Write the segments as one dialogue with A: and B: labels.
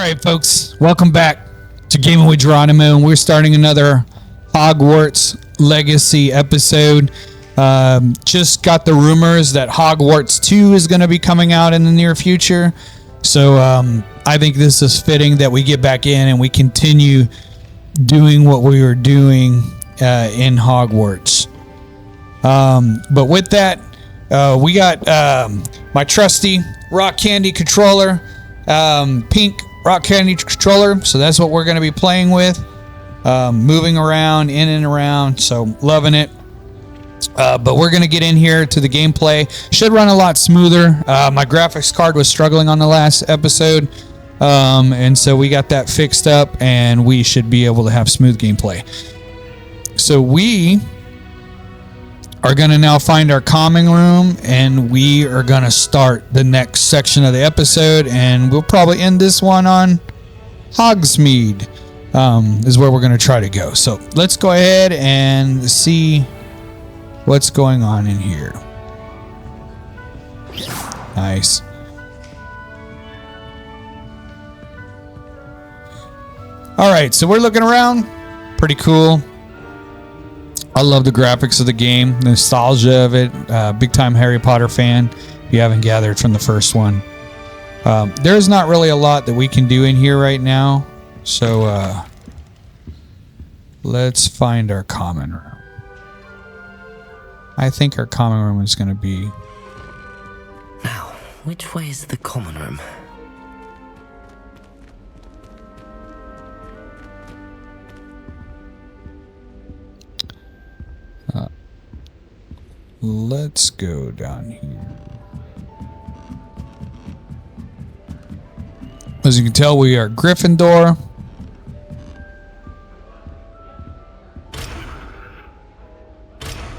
A: right, folks, welcome back to Gaming with Geronimo, and we're starting another Hogwarts Legacy episode. Just got the rumors that Hogwarts 2 is going to be coming out in the near future, so I think this is fitting that we get back in and we continue doing what we were doing in Hogwarts. But with that, we got my trusty rock candy controller, pink rock candy controller. So that's what we're going to be playing with, moving around, in and around. So loving it. But we're going to get in here to the gameplay. Should run a lot smoother. My graphics card was struggling on the last episode. And so we got that fixed up and we should be able to have smooth gameplay. So we are going to now find our common room, and we are going to start the next section of the episode, and we'll probably end this one on Hogsmeade, is where we're going to try to go. So let's go ahead and see what's going on in here. Nice. All right, so we're looking around. Pretty cool. I love the graphics of the game, the nostalgia of it. Big time Harry Potter fan, if you haven't gathered from the first one. There's not really a lot that we can do in here right now, so let's find our common room. I think our common room is going to be...
B: Now, which way is the common room?
A: Let's go down here. As you can tell, we are Gryffindor.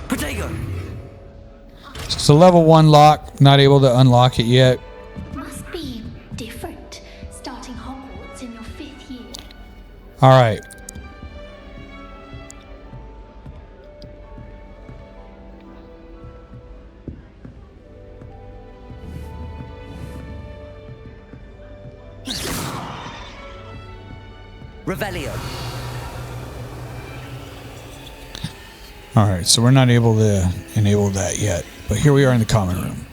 B: Potato.
A: It's a level 1 lock. Not able to unlock it yet.
C: Must be different, starting Hogwarts in your 5th year.
A: All right.
B: Revelio.
A: All right, so we're not able to enable that yet, but here we are in the common room.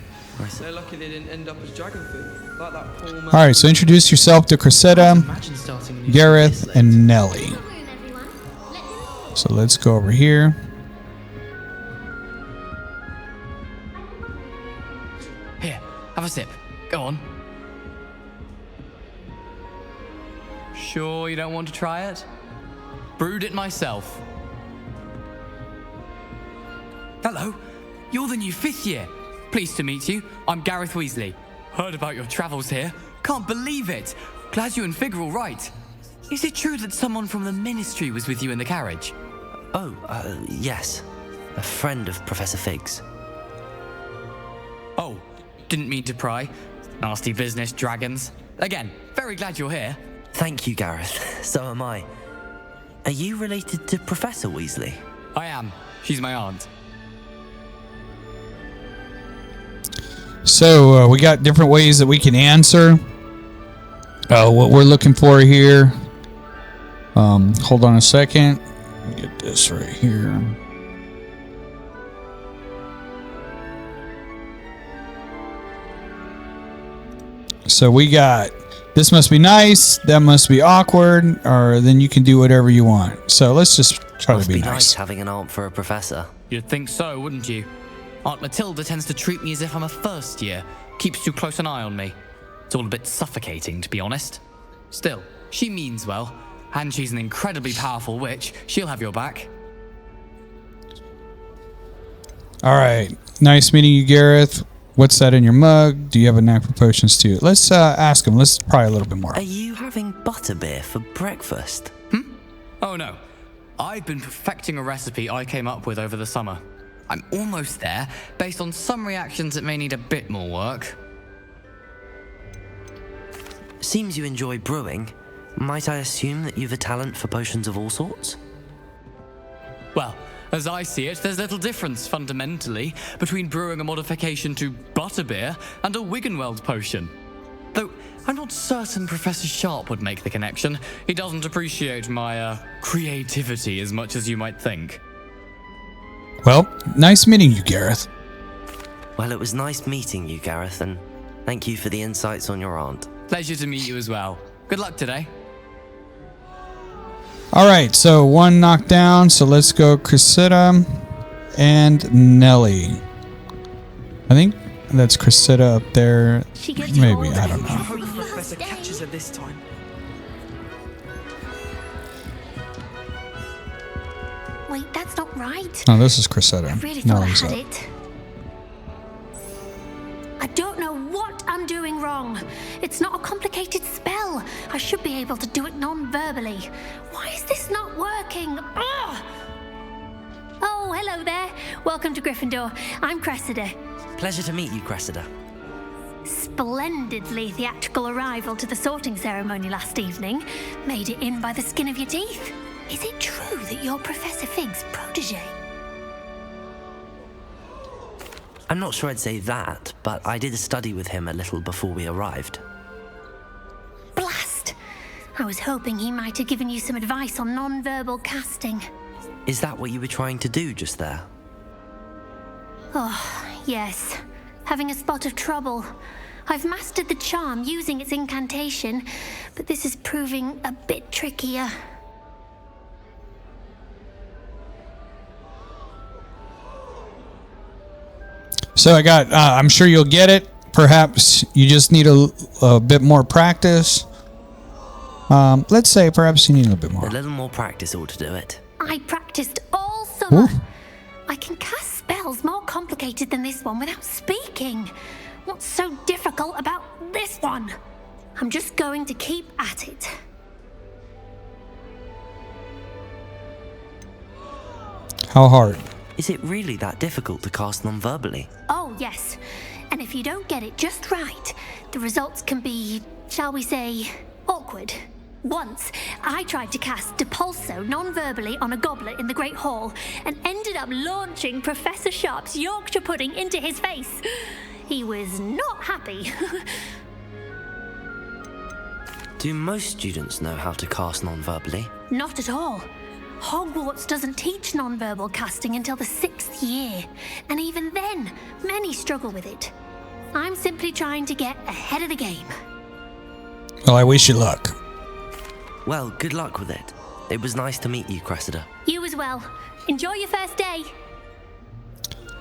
D: They're lucky they didn't end up as dragon food, like that poor man.
A: All right, so introduce yourself to Cressida, Gareth, and Nelly. So let's go over here.
E: Here, have a sip. Go on. Sure you don't want to try it? Brewed it myself. Hello, you're the new 5th year. Pleased to meet you. I'm Gareth Weasley. Heard about your travels here. Can't believe it. Glad you and Fig are all right. Is it true that someone from the Ministry was with you in the carriage?
B: Oh, yes. A friend of Professor Fig's.
E: Oh, didn't mean to pry. Nasty business, dragons. Again, very glad you're here.
B: Thank you, Gareth. So am I. Are you related to Professor Weasley?
E: I am. She's my aunt.
A: So we got different ways that we can answer what we're looking for here. Hold on a second. Let me get this right here. So we got, this must be nice, that must be awkward, or then you can do whatever you want. So let's just try
B: Must
A: to be
B: nice
A: nice.
B: having an aunt for a professor.
E: You'd think so, wouldn't you? Aunt Matilda tends to treat me as if I'm a first year. Keeps too close an eye on me. It's all a bit suffocating, to be honest. Still, she means well. And she's an incredibly powerful witch. She'll have your back.
A: All right. Nice meeting you, Gareth. What's that in your mug? Do you have a knack for potions too? Let's ask him. Let's pry a little bit more.
B: Are you having butterbeer for breakfast?
E: Oh no. I've been perfecting a recipe I came up with over the summer. I'm almost there, based on some reactions that may need a bit more work.
B: Seems you enjoy brewing. Might I assume that you've a talent for potions of all sorts?
E: Well, as I see it, there's little difference, fundamentally, between brewing a modification to butterbeer and a Wiggenweld potion. Though, I'm not certain Professor Sharp would make the connection. He doesn't appreciate my, creativity as much as you might think.
A: Well, nice meeting you, Gareth.
B: Well, it was nice meeting you, Gareth, and thank you for the insights on your aunt.
E: Pleasure to meet you as well. Good luck today.
A: All right, so one knocked down. So let's go Cressida and Nelly. I think that's Cressida up there.
C: She gets
A: Maybe,
C: older
A: I don't
D: I
A: know.
D: hope the professor catches her this time.
C: Wait, that's not right.
A: No, this is Cressida.
C: I really thought
A: Nelly's
C: I had
A: up.
C: it. I don't know what I'm doing wrong. It's not a complicated spell. I should be able to do it non-verbally. Why is this not working? Ugh! Oh, hello there. Welcome to Gryffindor. I'm Cressida.
B: Pleasure to meet you, Cressida.
C: Splendidly theatrical arrival to the sorting ceremony last evening. Made it in by the skin of your teeth. Is it true that you're Professor Fig's protege?
B: I'm not sure I'd say that, but I did study with him a little before we arrived.
C: Blast! I was hoping he might have given you some advice on non-verbal casting.
B: Is that what you were trying to do just there?
C: Oh, yes. Having a spot of trouble. I've mastered the charm using its incantation, but this is proving a bit trickier.
A: So I got, I'm sure you'll get it. Perhaps you just need a bit more practice. Let's say perhaps you need a little bit more.
B: A little more practice ought to do it.
C: I practiced all summer.
A: Ooh.
C: I can cast spells more complicated than this one without speaking. What's so difficult about this one? I'm just going to keep at it.
A: How hard?
B: Is it really that difficult to cast non-verbally?
C: Oh, yes. And if you don't get it just right, the results can be, shall we say, awkward. Once, I tried to cast Depulso non-verbally on a goblet in the Great Hall and ended up launching Professor Sharp's Yorkshire pudding into his face. He was not happy.
B: Do most students know how to cast non-verbally?
C: Not at all. Hogwarts doesn't teach non-verbal casting until the 6th year, and even then, many struggle with it. I'm simply trying to get ahead of the game.
A: Well, I wish you luck.
B: Well, good luck with it. It was nice to meet you, Cressida.
C: You as well. Enjoy your first day.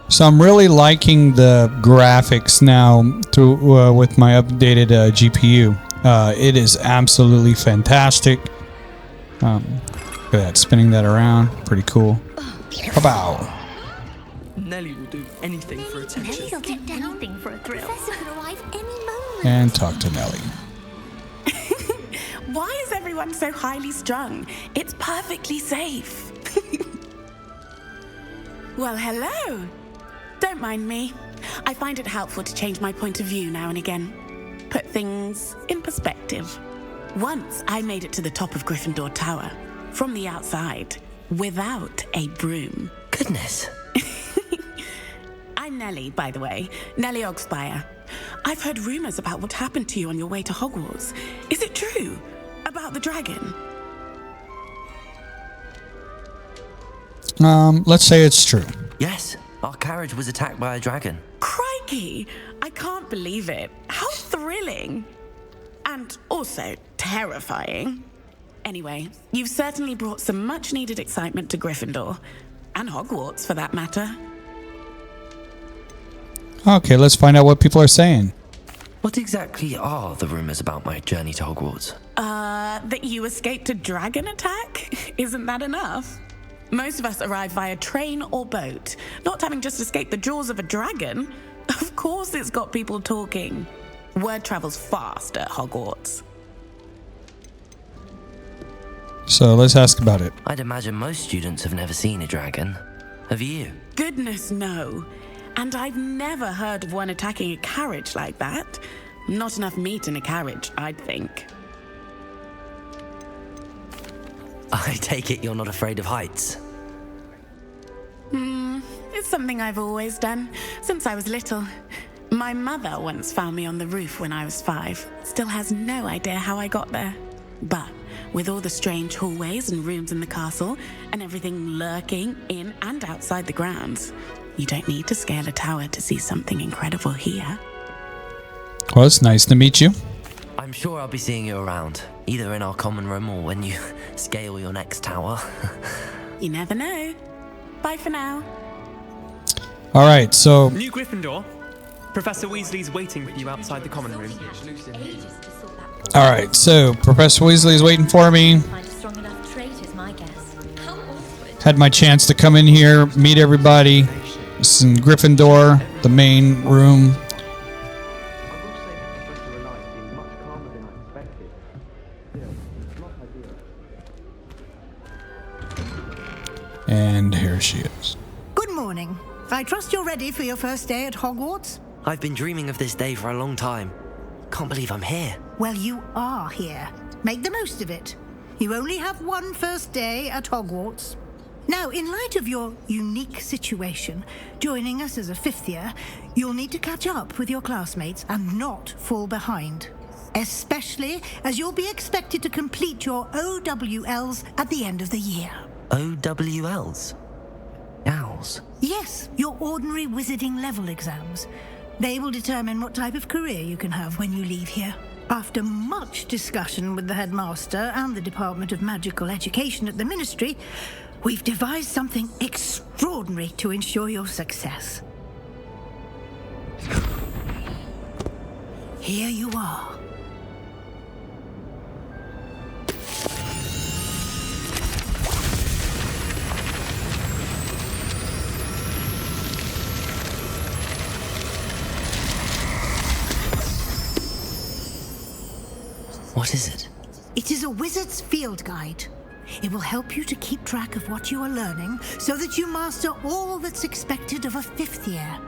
A: So I'm really liking the graphics now through with my updated GPU. It is absolutely fantastic. Look at that, spinning that around. Pretty cool. Bow.
D: Nelly will do anything for attention.
C: Nelly'll do anything for a thrill.
F: Professor could arrive any moment.
A: And talk to Nelly.
G: Why is everyone so highly strung? It's perfectly safe. Well, hello. Don't mind me. I find it helpful to change my point of view now and again. Put things in perspective. Once I made it to the top of Gryffindor Tower, from the outside, without a broom.
B: Goodness.
G: I'm Nelly, by the way. Nelly Ogspire. I've heard rumors about what happened to you on your way to Hogwarts. Is it true? About the dragon?
A: Let's say it's true.
B: Yes, our carriage was attacked by a dragon.
G: Crikey! I can't believe it. How thrilling! And also terrifying. Anyway, you've certainly brought some much-needed excitement to Gryffindor. And Hogwarts, for that matter.
A: Okay, let's find out what people are saying.
B: What exactly are the rumors about my journey to Hogwarts?
G: That you escaped a dragon attack? Isn't that enough? Most of us arrive via train or boat, not having just escaped the jaws of a dragon. Of course it's got people talking. Word travels fast at Hogwarts.
A: So let's ask about it.
B: I'd imagine most students have never seen a dragon. Have you?
G: Goodness, no. And I've never heard of one attacking a carriage like that. Not enough meat in a carriage, I'd think.
B: I take it you're not afraid of heights.
G: It's something I've always done, since I was little. My mother once found me on the roof when I was 5. Still has no idea how I got there. But with all the strange hallways and rooms in the castle, and everything lurking in and outside the grounds, you don't need to scale a tower to see something incredible here.
A: Well, it's nice to meet you.
B: I'm sure I'll be seeing you around, either in our common room or when you scale your next tower.
G: You never know. Bye for now.
A: All right, so
H: New Gryffindor. Professor Weasley's waiting for you outside the common room.
A: Professor Weasley is waiting for me.
F: Find a strong enough trait is my guess. How awkward.
A: Had my chance to come in here, meet everybody. This is in Gryffindor, the main room. And here she is.
I: Good morning. I trust you're ready for your first day at Hogwarts?
B: I've been dreaming of this day for a long time. Can't believe I'm here.
I: Well, you are here. Make the most of it. You only have one first day at Hogwarts. Now, in light of your unique situation, joining us as a 5th year, you'll need to catch up with your classmates and not fall behind. Especially as you'll be expected to complete your OWLs at the end of the year.
B: OWLs? Owls?
I: Yes, your ordinary wizarding level exams. They will determine what type of career you can have when you leave here. After much discussion with the headmaster and the Department of Magical Education at the Ministry, we've devised something extraordinary to ensure your success. Here you are.
B: What is it?
I: It is a wizard's field guide. It will help you to keep track of what you are learning so that you master all that's expected of a 5th year.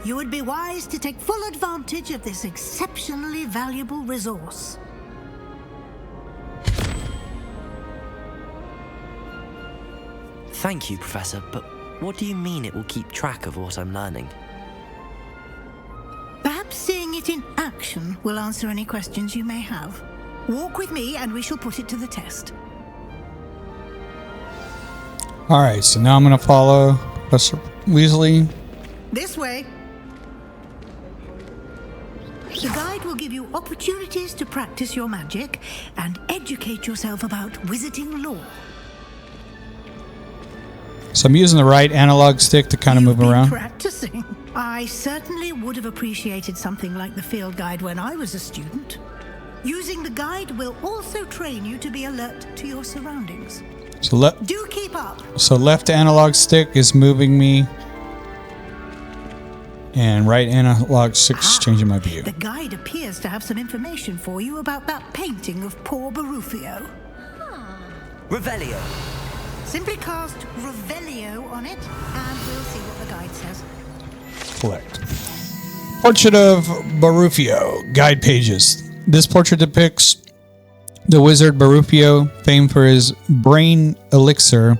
I: You would be wise to take full advantage of this exceptionally valuable resource.
B: Thank you, Professor, but what do you mean it will keep track of what I'm learning?
I: Perhaps seeing it in action will answer any questions you may have. Walk with me and we shall put it to the test.
A: All right, so now I'm going to follow Professor Weasley.
I: This way. The guide will give you opportunities to practice your magic and educate yourself about wizarding lore.
A: So I'm using the right analog stick to kind of move around.
I: Practicing. I certainly would have appreciated something like the field guide when I was a student. Using the guide will also train you to be alert to your surroundings.
A: So
I: Do keep up.
A: So left analog stick is moving me, and right analog stick is changing my view.
I: The guide appears to have some information for you about that painting of poor Barufio.
B: Revelio.
I: Simply cast Revelio on it, and we'll see what the guide says.
A: Collect. Portrait of Barufio. Guide pages. This portrait depicts the wizard Barufio, famed for his brain elixir,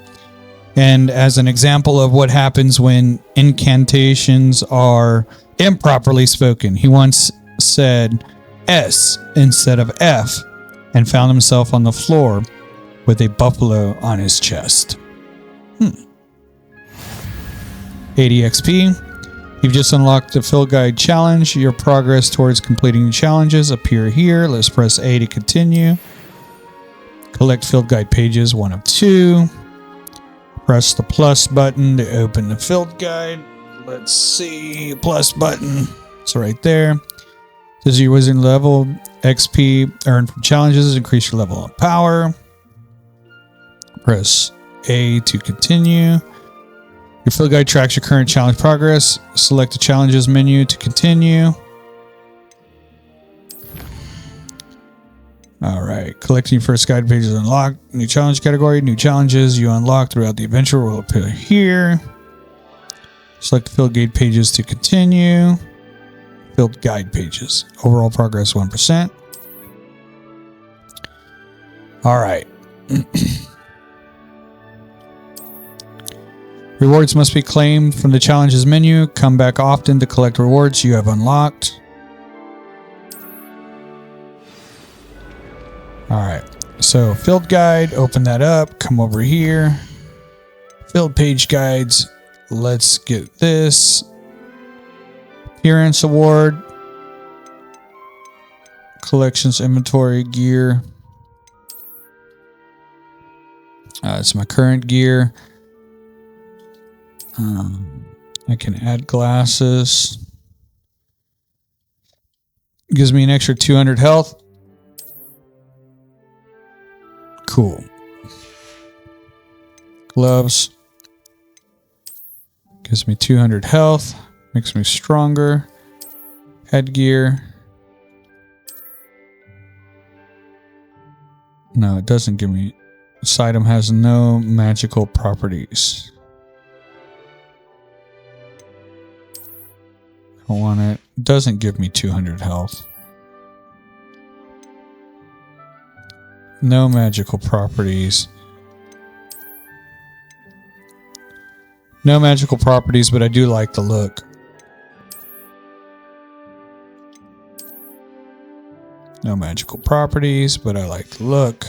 A: and as an example of what happens when incantations are improperly spoken. He once said S instead of F and found himself on the floor with a buffalo on his chest. 80 XP. You've just unlocked the Field Guide Challenge. Your progress towards completing the challenges appear here. Let's press A to continue. Collect Field Guide pages 1 of 2. Press the plus button to open the Field Guide. Let's see. Plus button. It's right there. This is your wizard level. XP earned from challenges. Increase your level of power. Press A to continue. Your field guide tracks your current challenge progress. Select the challenges menu to continue. All right. Collecting first guide pages unlocked. New challenge category. New challenges you unlock throughout the adventure will appear here. Select the field guide pages to continue. Field guide pages. Overall progress 1%. All right. Rewards must be claimed from the challenges menu. Come back often to collect rewards you have unlocked. Alright, so field guide, open that up, come over here. Field page guides, let's get this. Appearance award. Collections, inventory, gear. It's my current gear. I can add glasses. Gives me an extra 200 health. Cool. Gloves. Gives me 200 health. Makes me stronger. Headgear. No, it doesn't give me... This item has no magical properties. I want it. It doesn't give me 200 health. No magical properties. No magical properties, but I do like the look. No magical properties, but I like the look.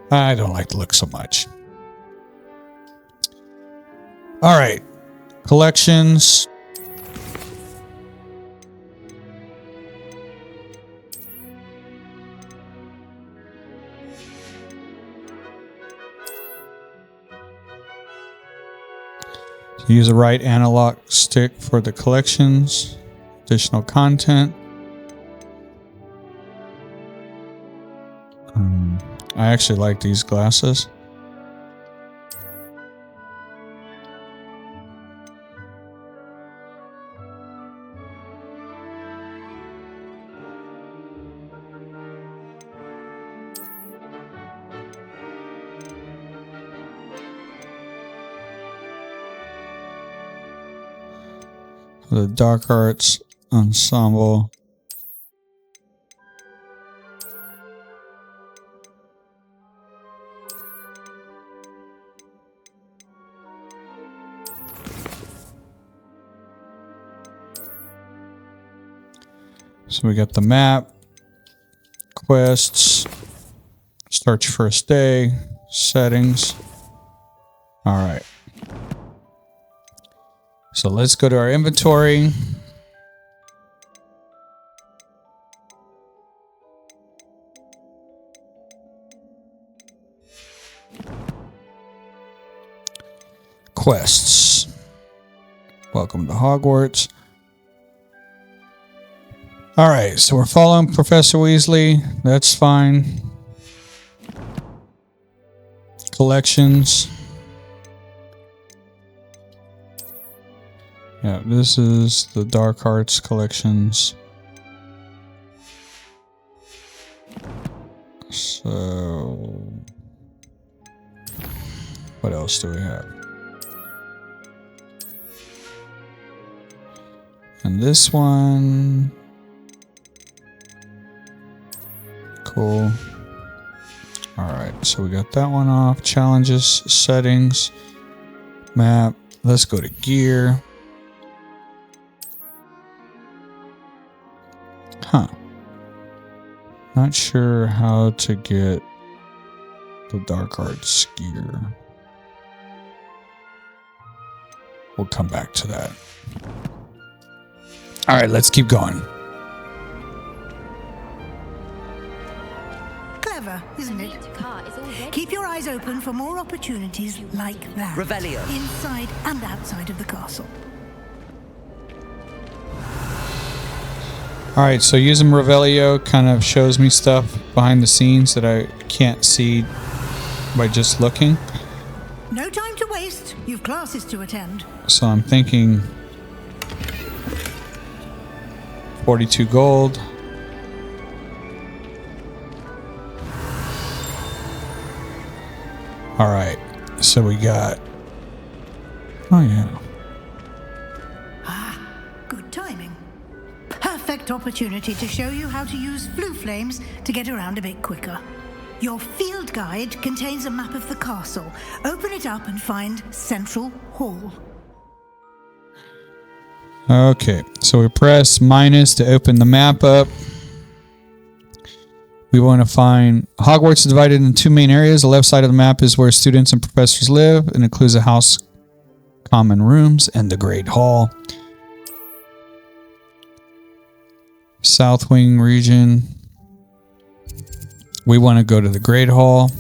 A: I don't like the look so much. All right. Collections. Use the right analog stick for the collections. Additional content. I actually like these glasses. The Dark Arts Ensemble. So we got the map, quests, start your first day, settings. All right. So let's go to our inventory. Quests. Welcome to Hogwarts. All right, so we're following Professor Weasley. That's fine. Collections. Yeah, this is the Dark Arts collections. So, what else do we have? And this one. Cool. All right, so we got that one off. Challenges, settings, map. Let's go to gear. Huh. Not sure how to get the Dark Arts gear. We'll come back to that. All right, let's keep going.
I: Clever, isn't it? Keep your eyes open for more opportunities like that.
B: Revelio.
I: Inside and outside of the castle.
A: Alright, so using Revelio kind of shows me stuff behind the scenes that I can't see by just looking.
I: No time to waste. You've classes to attend.
A: So I'm thinking 42 gold. Alright, so we got... Oh yeah.
I: Good timing. Perfect opportunity to show you how to use blue flames to get around a bit quicker. Your field guide contains a map of the castle. Open it up and find Central Hall.
A: Okay, so we press minus to open the map up. We want to find Hogwarts is divided into two main areas. The left side of the map is where students and professors live and includes the house common rooms and the Great Hall. South Wing region. We want to go to the Great Hall.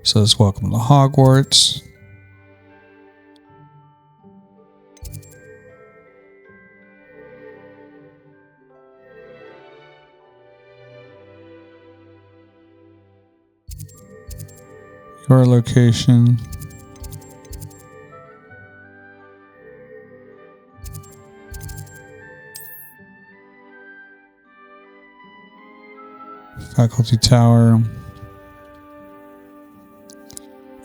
A: So let's welcome to Hogwarts. Your location. Faculty Tower.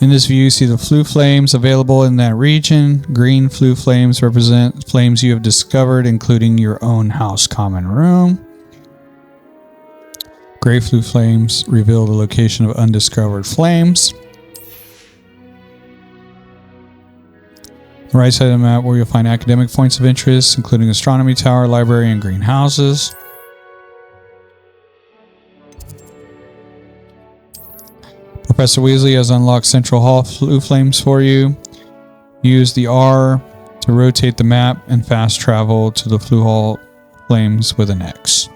A: In this view, you see the flue flames available in that region. Green flue flames represent flames you have discovered, including your own house common room. Gray flue flames reveal the location of undiscovered flames. The right side of the map where you'll find academic points of interest, including astronomy tower, library, and greenhouses. Professor Weasley has unlocked Central Hall flue flames for you. Use the R to rotate the map and fast travel to the flue hall flames with an X.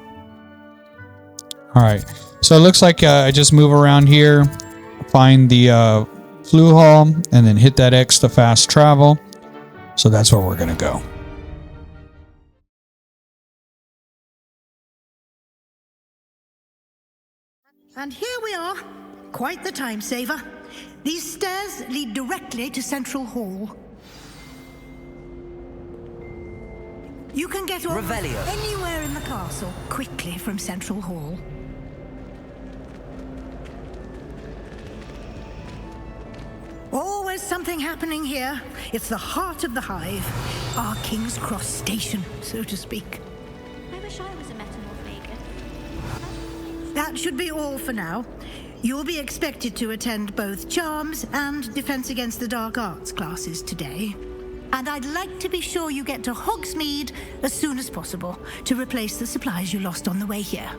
A: Alright, so it looks like I just move around here, find the flue hall, and then hit that X to fast travel. So that's where we're going to go.
I: And here we are. Quite the time saver. These stairs lead directly to Central Hall. You can get almost anywhere in the castle quickly from Central Hall. Always something happening here. It's the heart of the hive. Our King's Cross station, so to speak.
F: I wish I was a metamorph maker.
I: That should be all for now. You'll be expected to attend both Charms and Defense Against the Dark Arts classes today. And I'd like to be sure you get to Hogsmeade as soon as possible to replace the supplies you lost on the way here.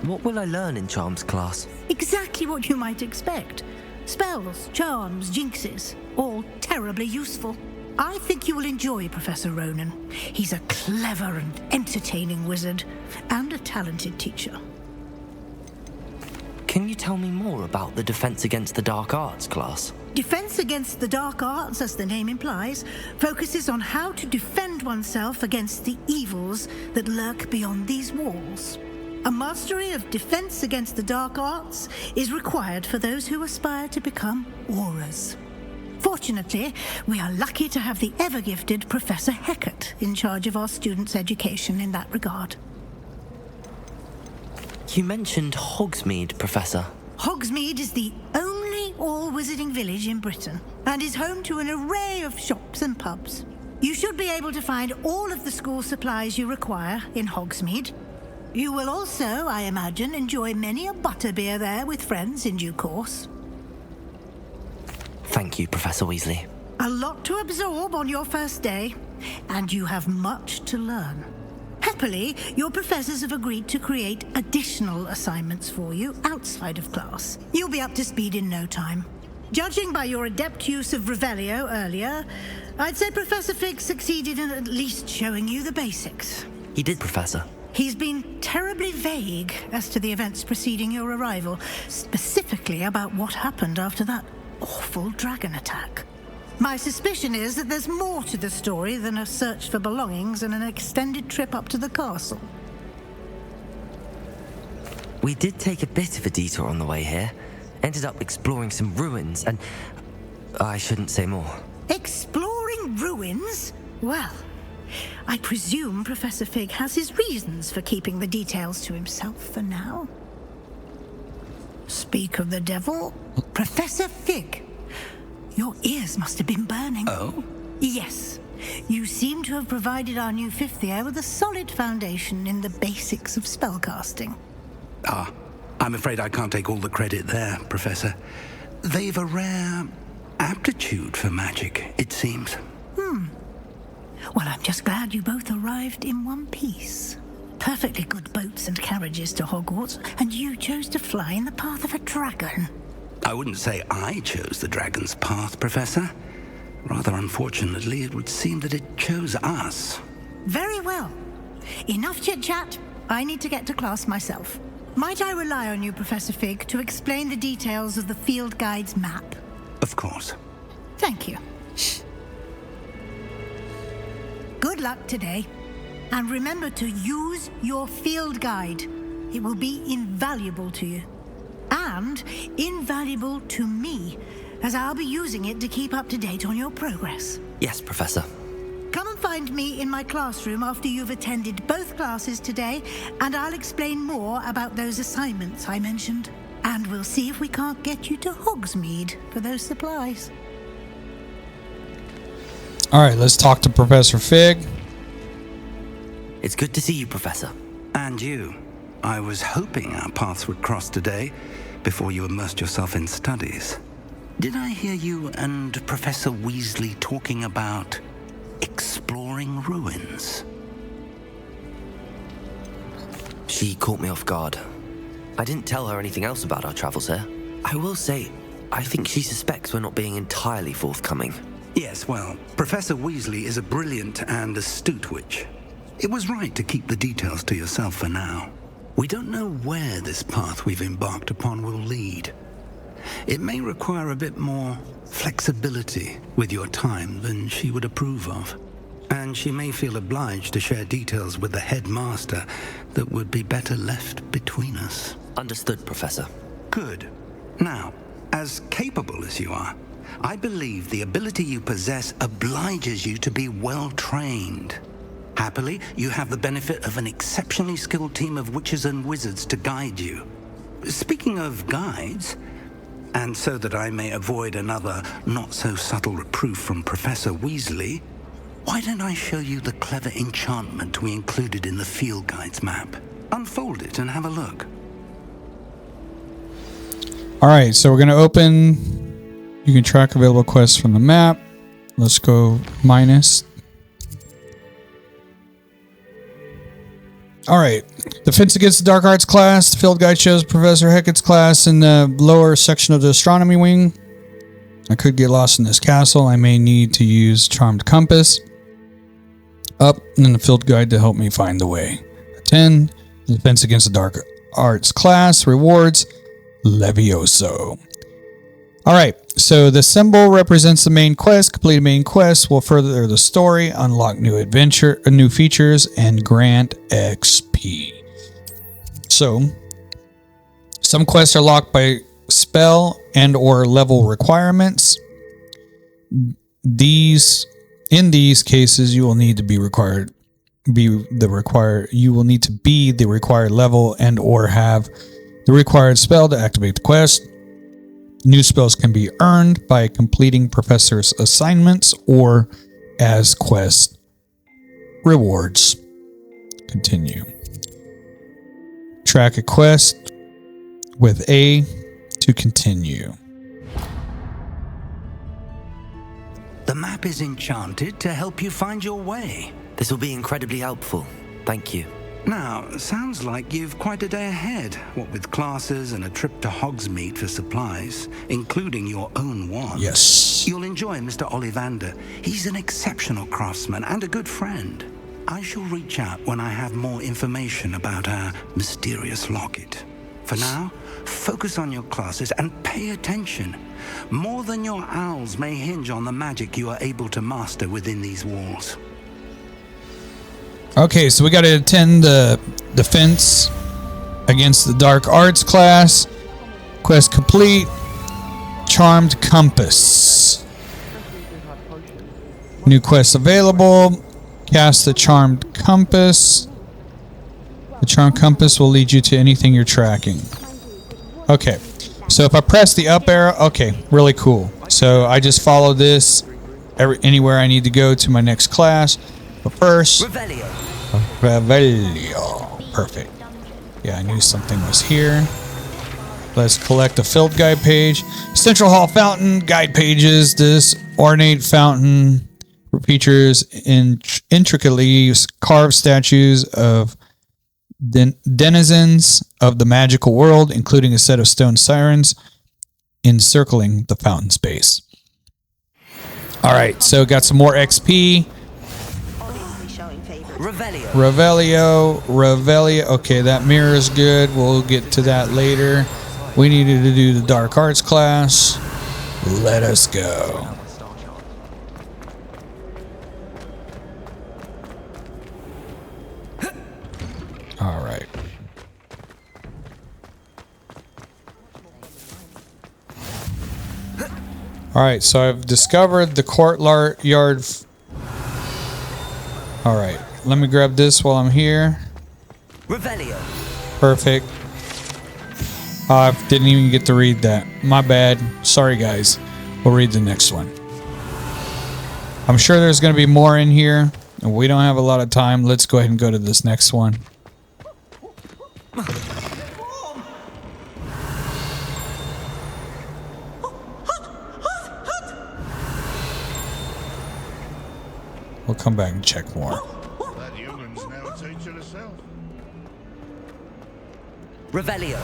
B: What will I learn in Charms class?
I: Exactly what you might expect. Spells, charms, jinxes, all terribly useful. I think you will enjoy Professor Ronan. He's a clever and entertaining wizard, and a talented teacher.
B: Can you tell me more about the Defense Against the Dark Arts class?
I: Defense Against the Dark Arts, as the name implies, focuses on how to defend oneself against the evils that lurk beyond these walls. A mastery of Defense Against the Dark Arts is required for those who aspire to become auras. Fortunately, we are lucky to have the ever-gifted Professor Hecat in charge of our students' education in that regard.
B: You mentioned Hogsmeade, Professor.
I: Hogsmeade is the only all-wizarding village in Britain and is home to an array of shops and pubs. You should be able to find all of the school supplies you require in Hogsmeade. You will also, I imagine, enjoy many a butterbeer there with friends in due course.
B: Thank you, Professor Weasley.
I: A lot to absorb on your first day, and you have much to learn. Happily, your professors have agreed to create additional assignments for you outside of class. You'll be up to speed in no time. Judging by your adept use of Revelio earlier, I'd say Professor Fig succeeded in at least showing you the basics.
B: He did, Professor.
I: He's been terribly vague as to the events preceding your arrival, specifically about what happened after that awful dragon attack. My suspicion is that there's more to the story than a search for belongings and an extended trip up to the castle.
B: We did take a bit of a detour on the way here. Ended up exploring some ruins and... I shouldn't say more.
I: Exploring ruins? Well, I presume Professor Fig has his reasons for keeping the details to himself for now. Speak of the devil, Professor Fig. Your ears must have been burning.
B: Oh?
I: Yes. You seem to have provided our new fifth year with a solid foundation in the basics of spellcasting.
J: Ah, I'm afraid I can't take all the credit there, Professor. They've a rare aptitude for magic, it seems.
I: Well, I'm just glad you both arrived in one piece. Perfectly good boats and carriages to Hogwarts, and you chose to fly in the path of a dragon.
J: I wouldn't say I chose the dragon's path, Professor. Rather unfortunately, it would seem that it chose us.
I: Very well. Enough chit-chat. I need to get to class myself. Might I rely on you, Professor Fig, to explain the details of the field guide's map?
J: Of course.
I: Thank you. Good luck today. And remember to use your field guide. It will be invaluable to you. And invaluable to me, as I'll be using it to keep up to date on your progress.
B: Yes, Professor.
I: Come and find me in my classroom after you've attended both classes today, and I'll explain more about those assignments I mentioned. And we'll see if we can't get you to Hogsmeade for those supplies.
A: All right, let's talk to Professor Fig.
B: It's good to see you, Professor.
J: And you. I was hoping our paths would cross today before you immersed yourself in studies. Did I hear you and Professor Weasley talking about exploring ruins?
B: She caught me off guard. I didn't tell her anything else about our travels here. I will say, I think she suspects we're not being entirely forthcoming.
J: Yes, well, Professor Weasley is a brilliant and astute witch. It was right to keep the details to yourself for now. We don't know where this path we've embarked upon will lead. It may require a bit more flexibility with your time than she would approve of. And she may feel obliged to share details with the headmaster that would be better left between us.
B: Understood, Professor.
J: Good. Now, as capable as you are, I believe the ability you possess obliges you to be well trained. Happily, you have the benefit of an exceptionally skilled team of witches and wizards to guide you. Speaking of guides, and so that I may avoid another not-so-subtle reproof from Professor Weasley, why don't I show you the clever enchantment we included in the field guide's map? Unfold it and have a look.
A: All right, so we're going to open. You can track available quests from the map. Let's go minus. All right, Defense Against the Dark Arts class. The field guide shows Professor Hecat's class in the lower section of the astronomy wing. I could get lost in this castle. I may need to use Charmed Compass. Up, and then the field guide to help me find the way. 10, Defense Against the Dark Arts class. Rewards, Levioso. All right, so the symbol represents the main quest. Complete a main quest will further the story, unlock new features, and grant XP. So, some quests are locked by spell and or level requirements. In these cases, you will need to be the required level and or have the required spell to activate the quest. New spells can be earned by completing professor's assignments or as quest rewards. Continue. Track a quest with A to continue.
J: The map is enchanted to help you find your way.
B: This will be incredibly helpful. Thank you.
J: Now, sounds like you've quite a day ahead, what with classes and a trip to Hogsmeade for supplies, including your own wand.
A: Yes.
J: You'll enjoy Mr. Ollivander. He's an exceptional craftsman and a good friend. I shall reach out when I have more information about our mysterious locket. For now, focus on your classes and pay attention. More than your owls may hinge on the magic you are able to master within these walls.
A: Okay, so we got to attend the Defense Against the Dark Arts class. Quest complete. Charmed Compass. New quest available. Cast the Charmed Compass. The Charmed Compass will lead you to anything you're tracking. Okay, so if I press the up arrow, okay, really cool. So I just follow this anywhere I need to go to my next class. But first,
B: Revelio.
A: Revelio. Perfect. Yeah, I knew something was here. Let's collect a field guide page. Central Hall Fountain guide pages. This ornate fountain features intricately carved statues of denizens of the magical world, including a set of stone sirens encircling the fountain space. All right, so got some more XP. Revelio. Okay, that mirror is good. We'll get to that later. We needed to do the Dark Arts class. Let us go. All right. All right, so I've discovered the courtyard. All right, let me grab this while I'm here.
B: Revelio.
A: Perfect. I didn't even get to read that. My bad. Sorry, guys. We'll read the next one. I'm sure there's going to be more in here, and we don't have a lot of time. Let's go ahead and go to this next one. We'll come back and check more.
K: That human's now a teacher herself.
B: Revelio.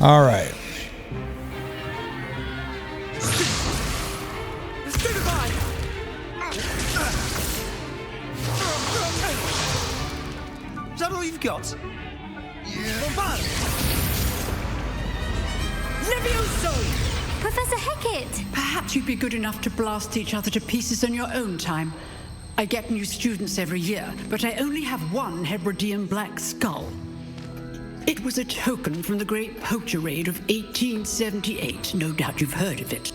A: All right.
L: Is that all you've got?
M: Levioso!
C: Professor Hecat!
M: Perhaps you'd be good enough to blast each other to pieces on your own time. I get new students every year, but I only have one Hebridean black skull. It was a token from the Great Poacher Raid of 1878. No doubt you've heard of it.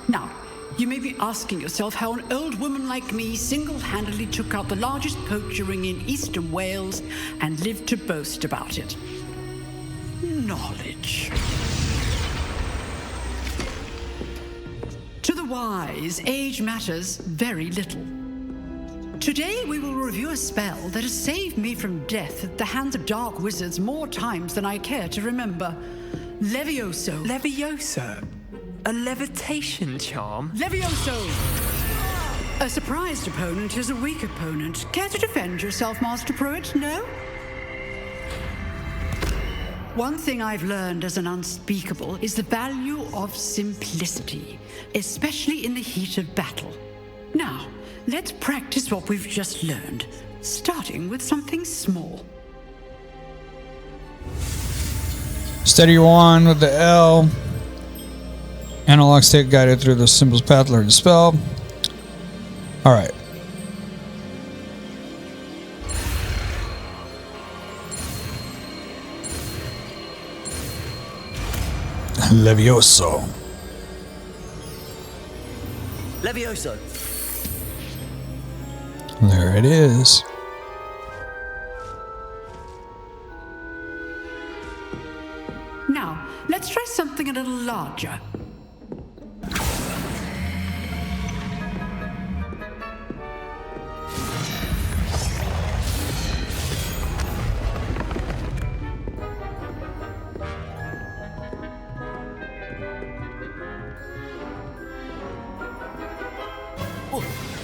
M: Now, you may be asking yourself how an old woman like me single-handedly took out the largest poacher ring in eastern Wales and lived to boast about it. Knowledge. To the wise, age matters very little. Today we will review a spell that has saved me from death at the hands of dark wizards more times than I care to remember. Levioso.
H: Levioso? A levitation charm?
M: Levioso! A surprised opponent is a weak opponent. Care to defend yourself, Master Pruitt? No? One thing I've learned as an unspeakable is the value of simplicity, especially in the heat of battle. Now, let's practice what we've just learned, starting with something small.
A: Steady your wand with the L. Analog stick guided through the symbol's path, learn the spell. All right. Levioso.
B: Levioso.
A: There it is.
M: Now, let's try something a little larger.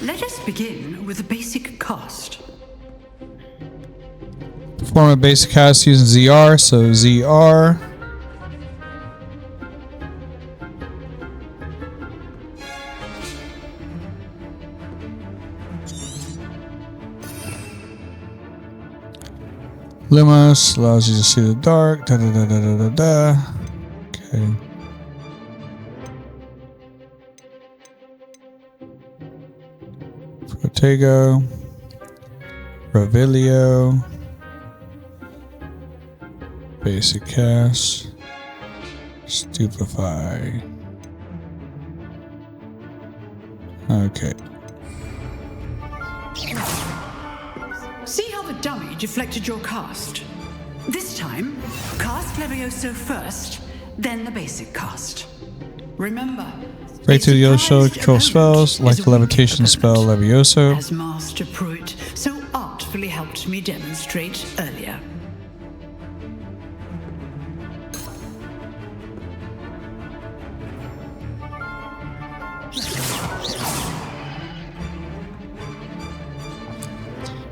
M: Let us begin with the basic cast.
A: Perform a basic cast using ZR, so ZR. Lumos allows you to see the dark. Da da da da da da da. Okay. Protego. Revelio. Basic cast. Stupefy. Okay.
M: See how the dummy deflected your cast? This time, cast Levioso first, then the basic cast. Remember,
A: Break through the yellow shield, control spells, like the levitation spell Levioso.
M: as Master Pruitt so artfully helped me demonstrate earlier.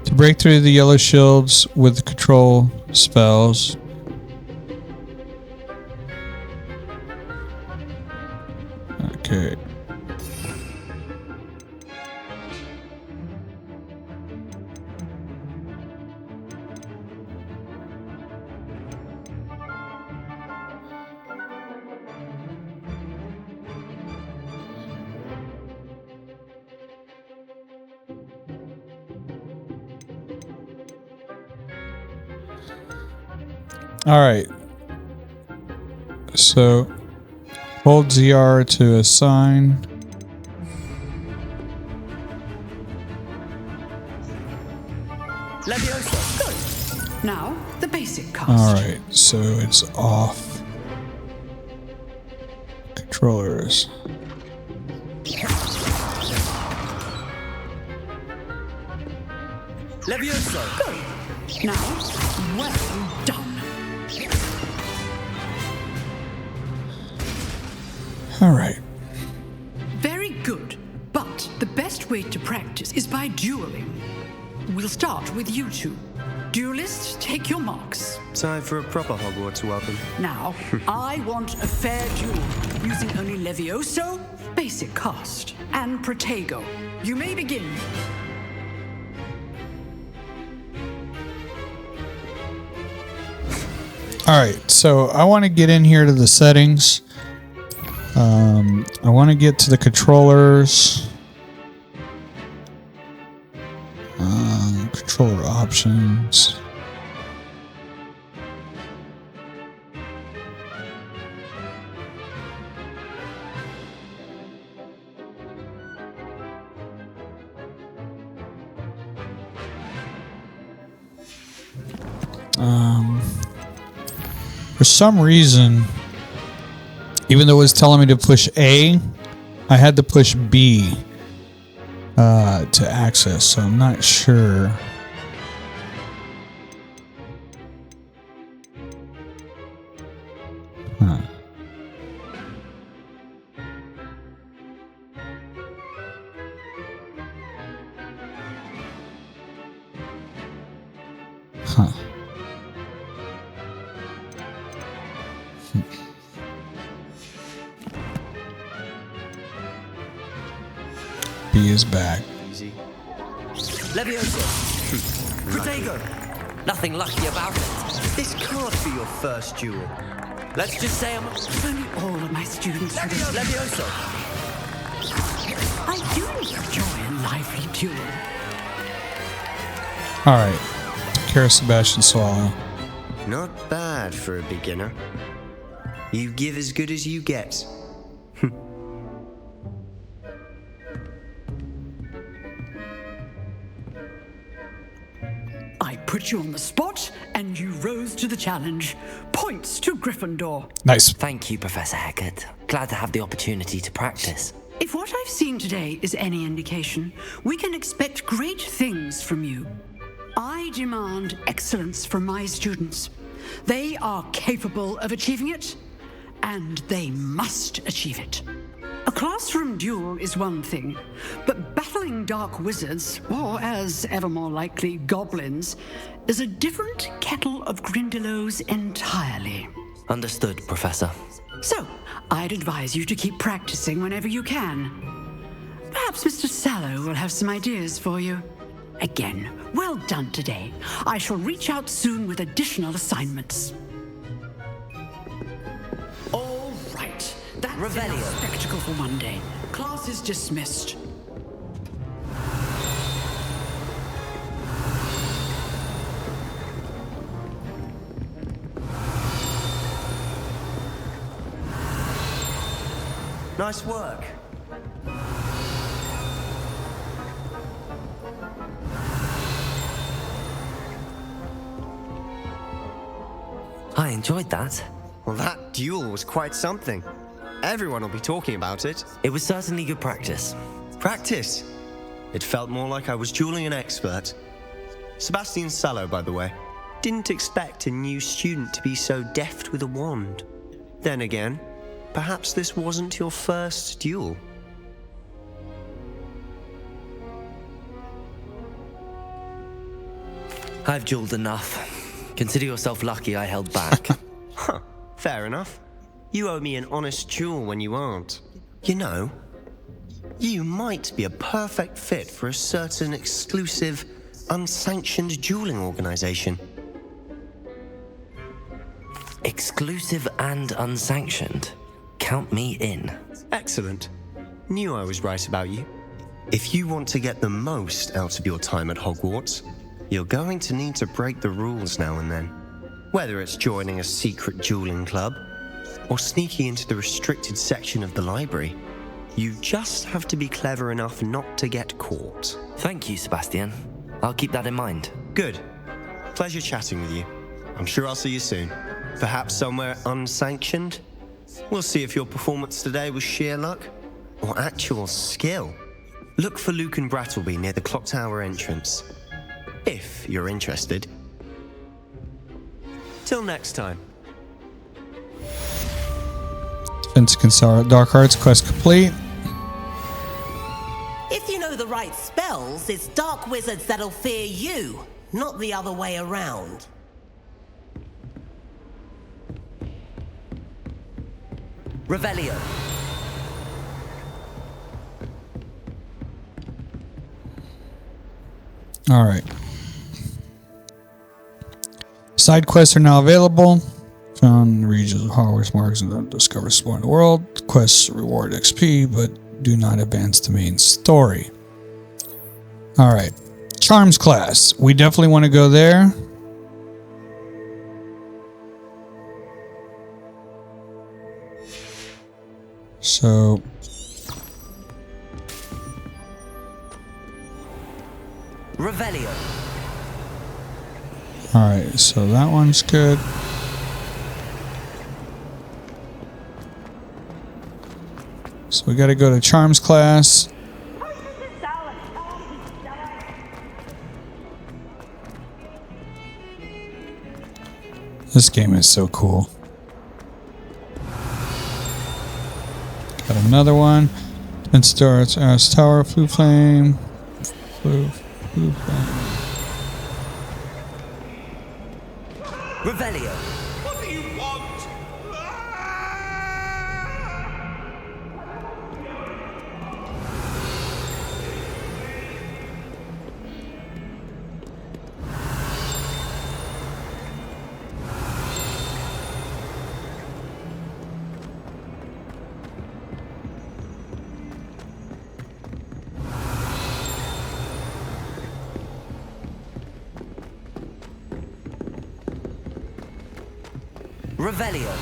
A: To break through the yellow shields with control spells. Okay. All right. So hold ZR to assign.
M: Levioso. Good. Now, the basic cast.
A: All right. So it's off. Controllers.
M: Levioso. Good. Now, well done.
A: All right.
M: Very good. But the best way to practice is by dueling. We'll start with you two. Duelists, take your marks.
L: Time for a proper Hogwarts welcome.
M: Now, I want a fair duel, using only Levioso, basic cast, and Protego. You may begin.
A: All right. So I want to get in here to the settings. I want to get to the controllers. Controller options. For some reason, even though it was telling me to push A, I had to push B to access, so I'm not sure. Huh. Huh. B is back.
L: Easy.
B: Levioso. Protego. Nothing lucky about it.
L: This can't be your first duel.
B: Let's just say I'm...
M: If only all of my students would have...
B: Levioso.
M: I do enjoy a lively duel.
A: All right. Kara Sebastian Swallow.
L: Not bad for a beginner. You give as good as you get.
M: I put you on the spot, and you rose to the challenge. Points to Gryffindor.
A: Nice.
B: Thank you, Professor Hecat. Glad to have the opportunity to practice.
M: If what I've seen today is any indication, we can expect great things from you. I demand excellence from my students. They are capable of achieving it, and they must achieve it. A classroom duel is one thing, but battling dark wizards, or as ever more likely, goblins, is a different kettle of Grindylows entirely.
B: Understood, Professor.
M: So, I'd advise you to keep practicing whenever you can. Perhaps Mr. Sallow will have some ideas for you. Again, well done today. I shall reach out soon with additional assignments. All right. That's enough spectacle for one day. Class is dismissed.
L: Nice work.
B: I enjoyed that.
L: Well, that duel was quite something. Everyone will be talking about it.
B: It was certainly good practice.
L: Practice? It felt more like I was dueling an expert. Sebastian Sallow, by the way. Didn't expect a new student to be so deft with a wand. Then again, perhaps this wasn't your first duel.
B: I've dueled enough. Consider yourself lucky I held back.
L: Huh, fair enough. You owe me an honest duel when you aren't. You know, you might be a perfect fit for a certain exclusive, unsanctioned dueling organization.
B: Exclusive and unsanctioned. Count me in.
L: Excellent. Knew I was right about you. If you want to get the most out of your time at Hogwarts, you're going to need to break the rules now and then. Whether it's joining a secret dueling club, or sneaking into the restricted section of the library, you just have to be clever enough not to get caught.
B: Thank you, Sebastian. I'll keep that in mind.
L: Good. Pleasure chatting with you. I'm sure I'll see you soon. Perhaps somewhere unsanctioned? We'll see if your performance today was sheer luck or actual skill. Look for Luke and Brattleby near the Clock Tower entrance, if you're interested. Till next time.
A: Defense against Dark Arts quest complete.
N: If you know the right spells, it's dark wizards that'll fear you, not the other way around.
B: Revelio.
A: All right. Side quests are now available. Found regions of Hogwarts marks and discover Spore in the world. Quests reward XP, but do not advance the main story. All right. Charms class. We definitely want to go there. So
B: Revelio.
A: All right, so that one's good. So we got to go to Charms class. This game is so cool. Got another one. And starts Tower, Flue Flame. Flue Flame.
B: Revelio.
K: What do you want?
B: Revelio.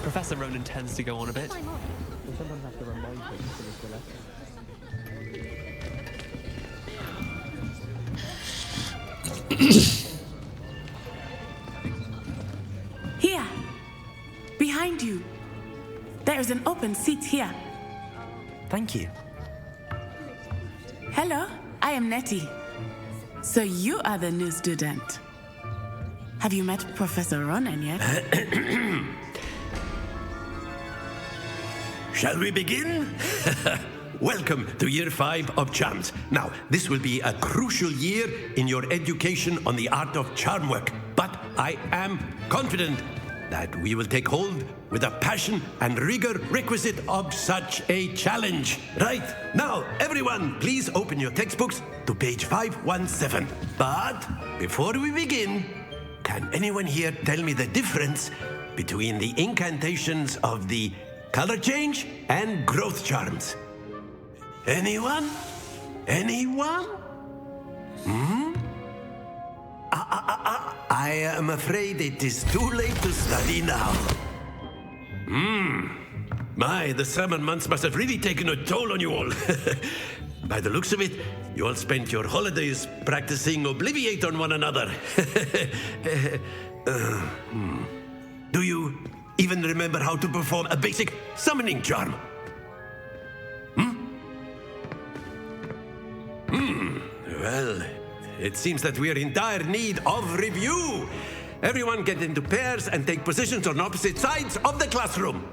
H: Professor Ronan tends to go on a bit. We sometimes have to remind him to finish the lesson.
G: Here. Behind you. There is an open seat here.
B: Thank you.
G: Hello, I am Nettie. So you are the new student. Have you met Professor Ronan yet?
O: Shall we begin? Welcome to Year 5 of Charms. Now, this will be a crucial year in your education on the art of charm work, but I am confident that we will take hold with the passion and rigor requisite of such a challenge. Right, now, everyone, please open your textbooks to page 517. But before we begin, can anyone here tell me the difference between the incantations of the color change and growth charms? Anyone? Anyone? I am afraid it is too late to study now. My, the summer months must have really taken a toll on you all. By the looks of it, you all spent your holidays practicing Obliviate on one another. Do you even remember how to perform a basic summoning charm? Well, it seems that we are in dire need of review. Everyone get into pairs and take positions on opposite sides of the classroom.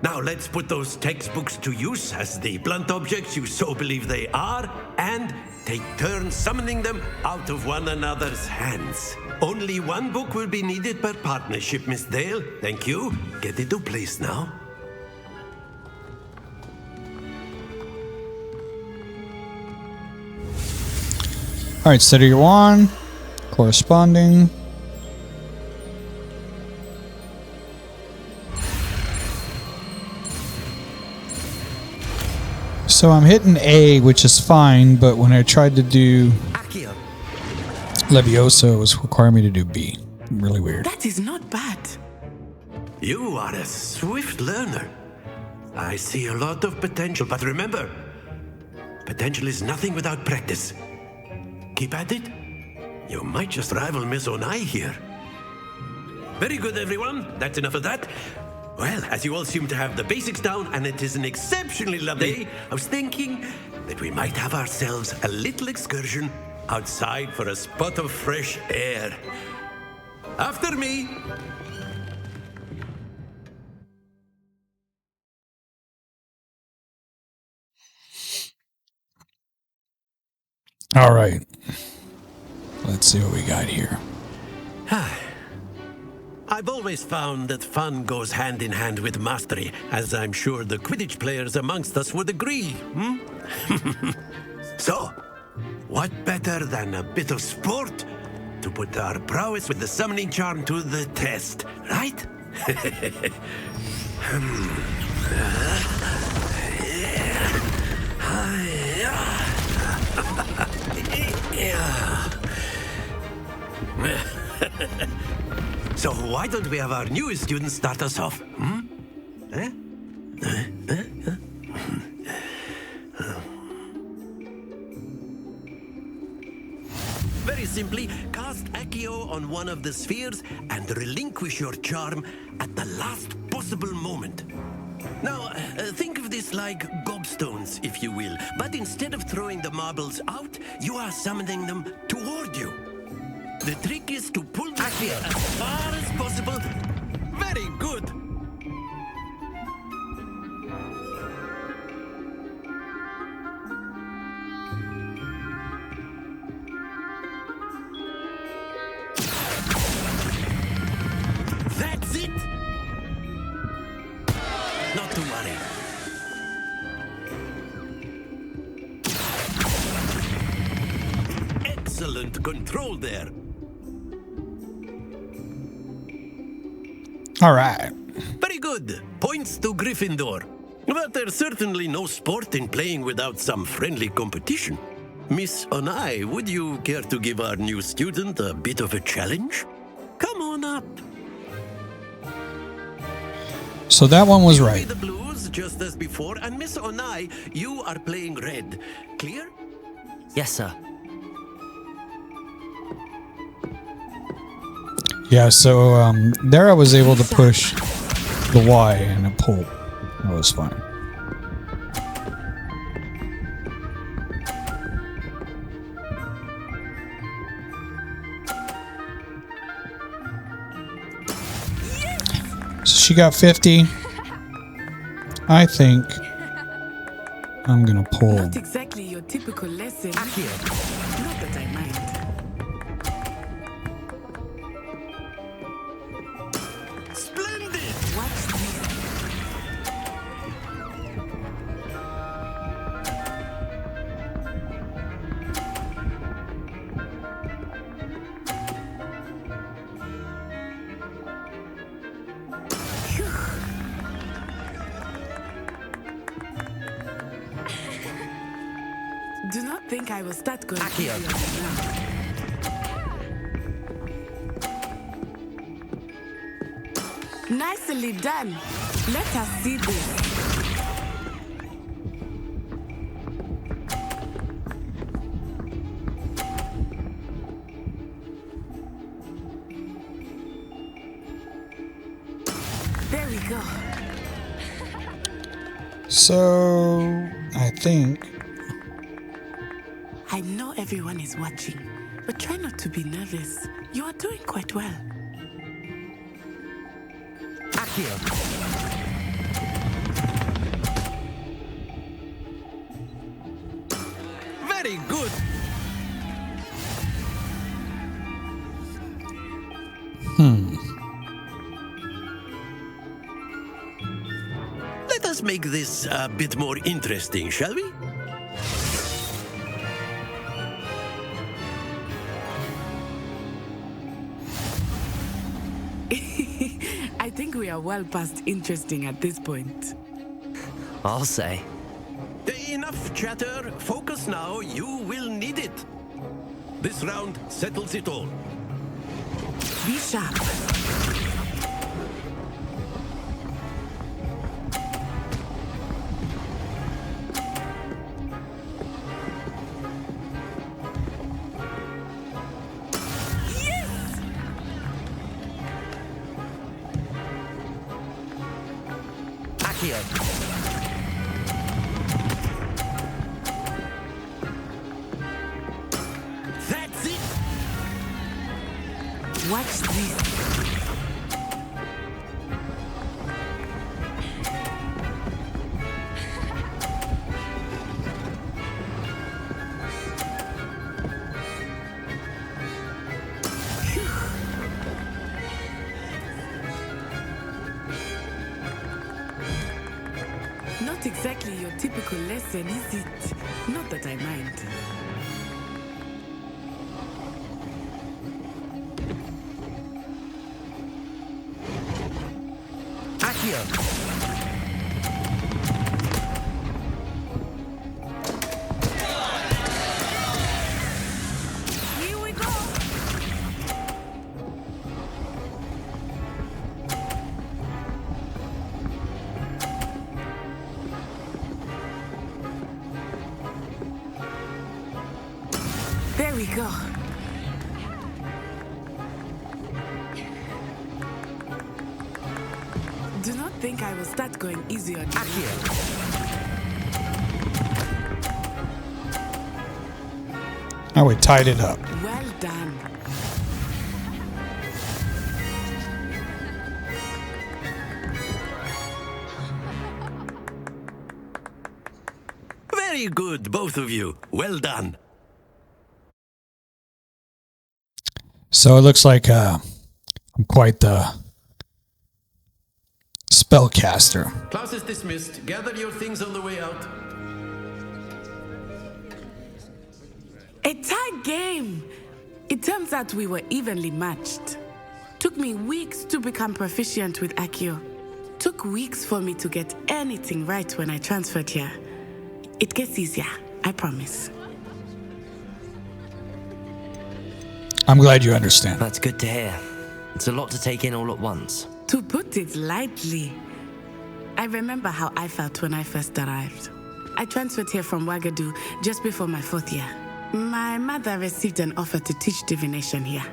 O: Now let's put those textbooks to use as the blunt objects you so believe they are, and take turns summoning them out of one another's hands. Only one book will be needed per partnership, Miss Dale. Thank you. Get into place now.
A: All right, study your wand. Corresponding. So I'm hitting A, which is fine, but when I tried to do Leviosa, it was requiring me to do B. Really weird.
G: That is not bad.
O: You are a swift learner. I see a lot of potential, but remember, potential is nothing without practice. Keep at it. You might just rival Miss Onai here. Very good, everyone. That's enough of that. Well, as you all seem to have the basics down, and it is an exceptionally lovely day, I was thinking that we might have ourselves a little excursion outside for a spot of fresh air. After me.
A: All right. Let's see what we got here.
O: I've always found that fun goes hand in hand with mastery, as I'm sure the Quidditch players amongst us would agree. So, what better than a bit of sport to put our prowess with the summoning charm to the test, right? So why don't we have our newest student start us off? Very simply, cast Accio on one of the spheres and relinquish your charm at the last possible moment. Now, think of this like gobstones, if you will, but instead of throwing the marbles out, you are summoning them toward you. The trick is to pull the sphere as far as possible. Very good. That's it. Not to worry. Excellent control there.
A: All right.
O: Very good. Points to Gryffindor. But there's certainly no sport in playing without some friendly competition. Miss Onai, would you care to give our new student a bit of a challenge? Come on up.
A: So that one was right.
O: The blues, just as before, and Miss Onai, you are playing red. Clear?
B: Yes, sir.
A: Yeah, so there I was able to push the Y and a pull. That was fine. So she got 50. I think I'm gonna pull.
G: Not exactly your typical lesson. Not that I mind. Do not think I was that good. Nicely done. Let us see this.
A: So, I think...
G: I know everyone is watching, but try not to be nervous. You are doing quite well.
O: Accio. Very good. Let us make this a bit more interesting, shall we?
G: I think we are well past interesting at this point.
B: I'll say.
O: Enough chatter. Focus now. You will need it. This round settles it all.
G: Be sharp.
O: That's it.
G: Watch this. Not exactly your typical lesson, is it? Not that I mind. Here we go. There we go. Do not think I will start going easy on you.
A: Now we tied it up.
G: Well done.
O: Very good, both of you. Well done.
A: So it looks like I'm quite the spellcaster.
O: Class is dismissed. Gather your things on the way out.
G: A tie game. It turns out we were evenly matched. Took me weeks to become proficient with Accio. Took weeks for me to get anything right when I transferred here. It gets easier, I promise.
A: I'm glad you understand.
B: That's good to hear. It's a lot to take in all at once.
G: To put it lightly, I remember how I felt when I first arrived. I transferred here from Ouagadougou just before my 4th year. My mother received an offer to teach divination here.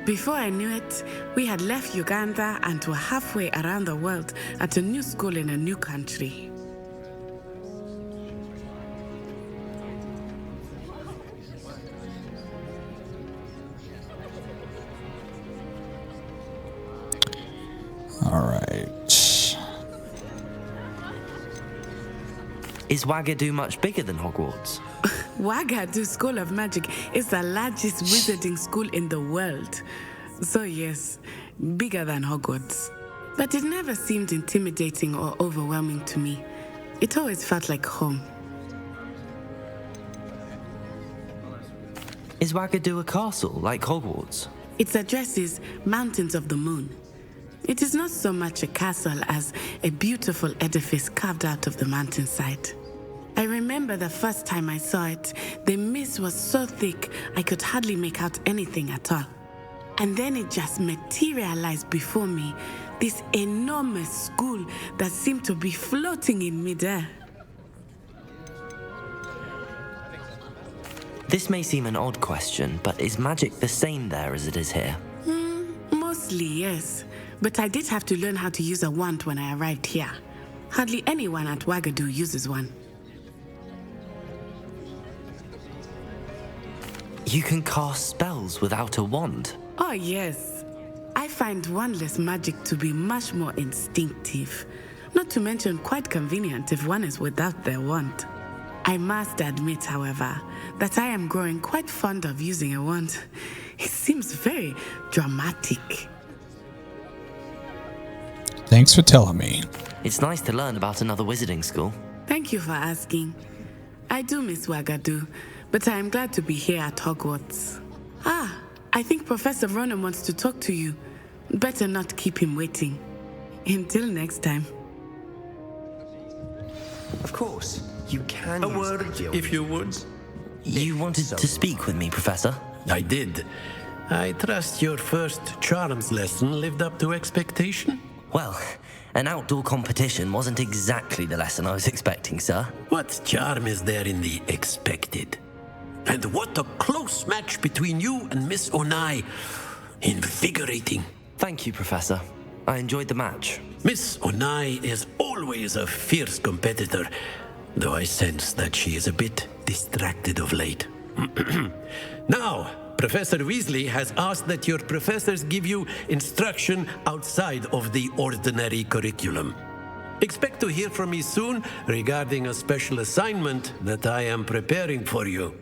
G: Before I knew it, we had left Uganda and were halfway around the world at a new school in a new country.
A: All right.
B: Is Ouagadougou much bigger than Hogwarts?
G: Ouagadougou School of Magic is the largest wizarding school in the world. So yes, bigger than Hogwarts. But it never seemed intimidating or overwhelming to me. It always felt like home.
B: Is Ouagadougou a castle like Hogwarts?
G: Its address is Mountains of the Moon. It is not so much a castle as a beautiful edifice carved out of the mountainside. I remember the first time I saw it, the mist was so thick I could hardly make out anything at all. And then it just materialized before me, this enormous school that seemed to be floating in midair.
B: This may seem an odd question, but is magic the same there as it is here?
G: Mostly, yes. But I did have to learn how to use a wand when I arrived here. Hardly anyone at Wagadu uses one.
B: You can cast spells without a wand.
G: Oh, yes. I find wandless magic to be much more instinctive. Not to mention quite convenient if one is without their wand. I must admit, however, that I am growing quite fond of using a wand. It seems very dramatic.
A: Thanks for telling me.
B: It's nice to learn about another wizarding school.
G: Thank you for asking. I do miss Wagadu, but I am glad to be here at Hogwarts. Ah, I think Professor Ronan wants to talk to you. Better not keep him waiting. Until next time.
L: Of course, you can.
O: A word, if you would.
B: You wanted to speak with me, Professor?
O: I did. I trust your first charms lesson lived up to expectation?
B: Well, an outdoor competition wasn't exactly the lesson I was expecting, sir.
O: What charm is there in the expected? And what a close match between you and Miss Onai. Invigorating.
B: Thank you, Professor. I enjoyed the match.
O: Miss Onai is always a fierce competitor, though I sense that she is a bit distracted of late. Now, Professor Weasley has asked that your professors give you instruction outside of the ordinary curriculum. Expect to hear from me soon regarding a special assignment that I am preparing for you.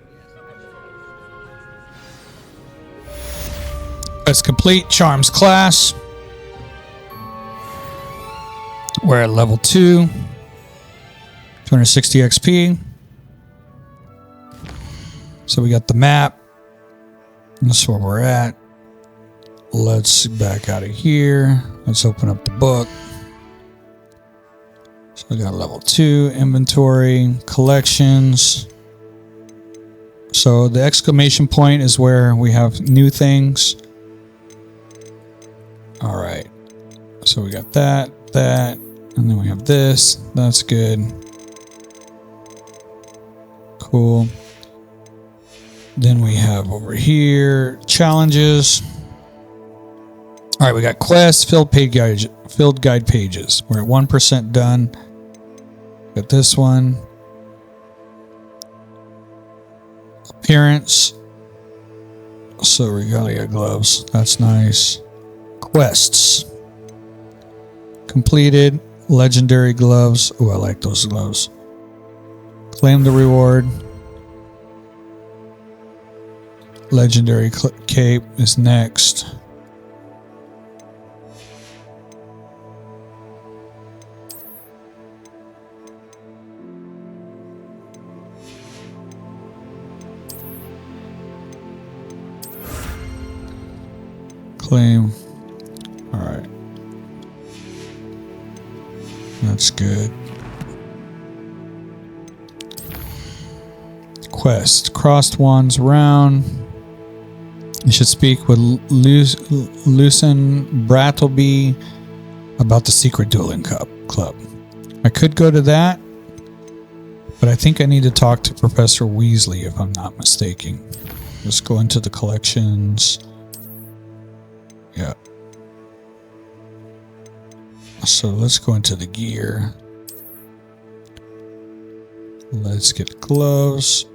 A: Let's complete Charms class. We're at level 2. 260 XP. So we got the map. That's where we're at. Let's back out of here. Let's open up the book. So we got level 2, inventory, collections. So the exclamation point is where we have new things. All right. So we got that, and then we have this. That's good. Cool. Then we have over here challenges. All right, we got quests, filled guide pages. We're at 1% done. Got this one. Appearance. So regalia gloves. That's nice. Quests. Completed. Legendary gloves. Oh, I like those gloves. Claim the reward. Legendary cape is next. Claim. All right. That's good. Quest. Crossed wands round. You should speak with Lucien Brattleby about the secret dueling club. I could go to that, but I think I need to talk to Professor Weasley if I'm not mistaken. Let's go into the collections. Yeah. So let's go into the gear. Let's get gloves.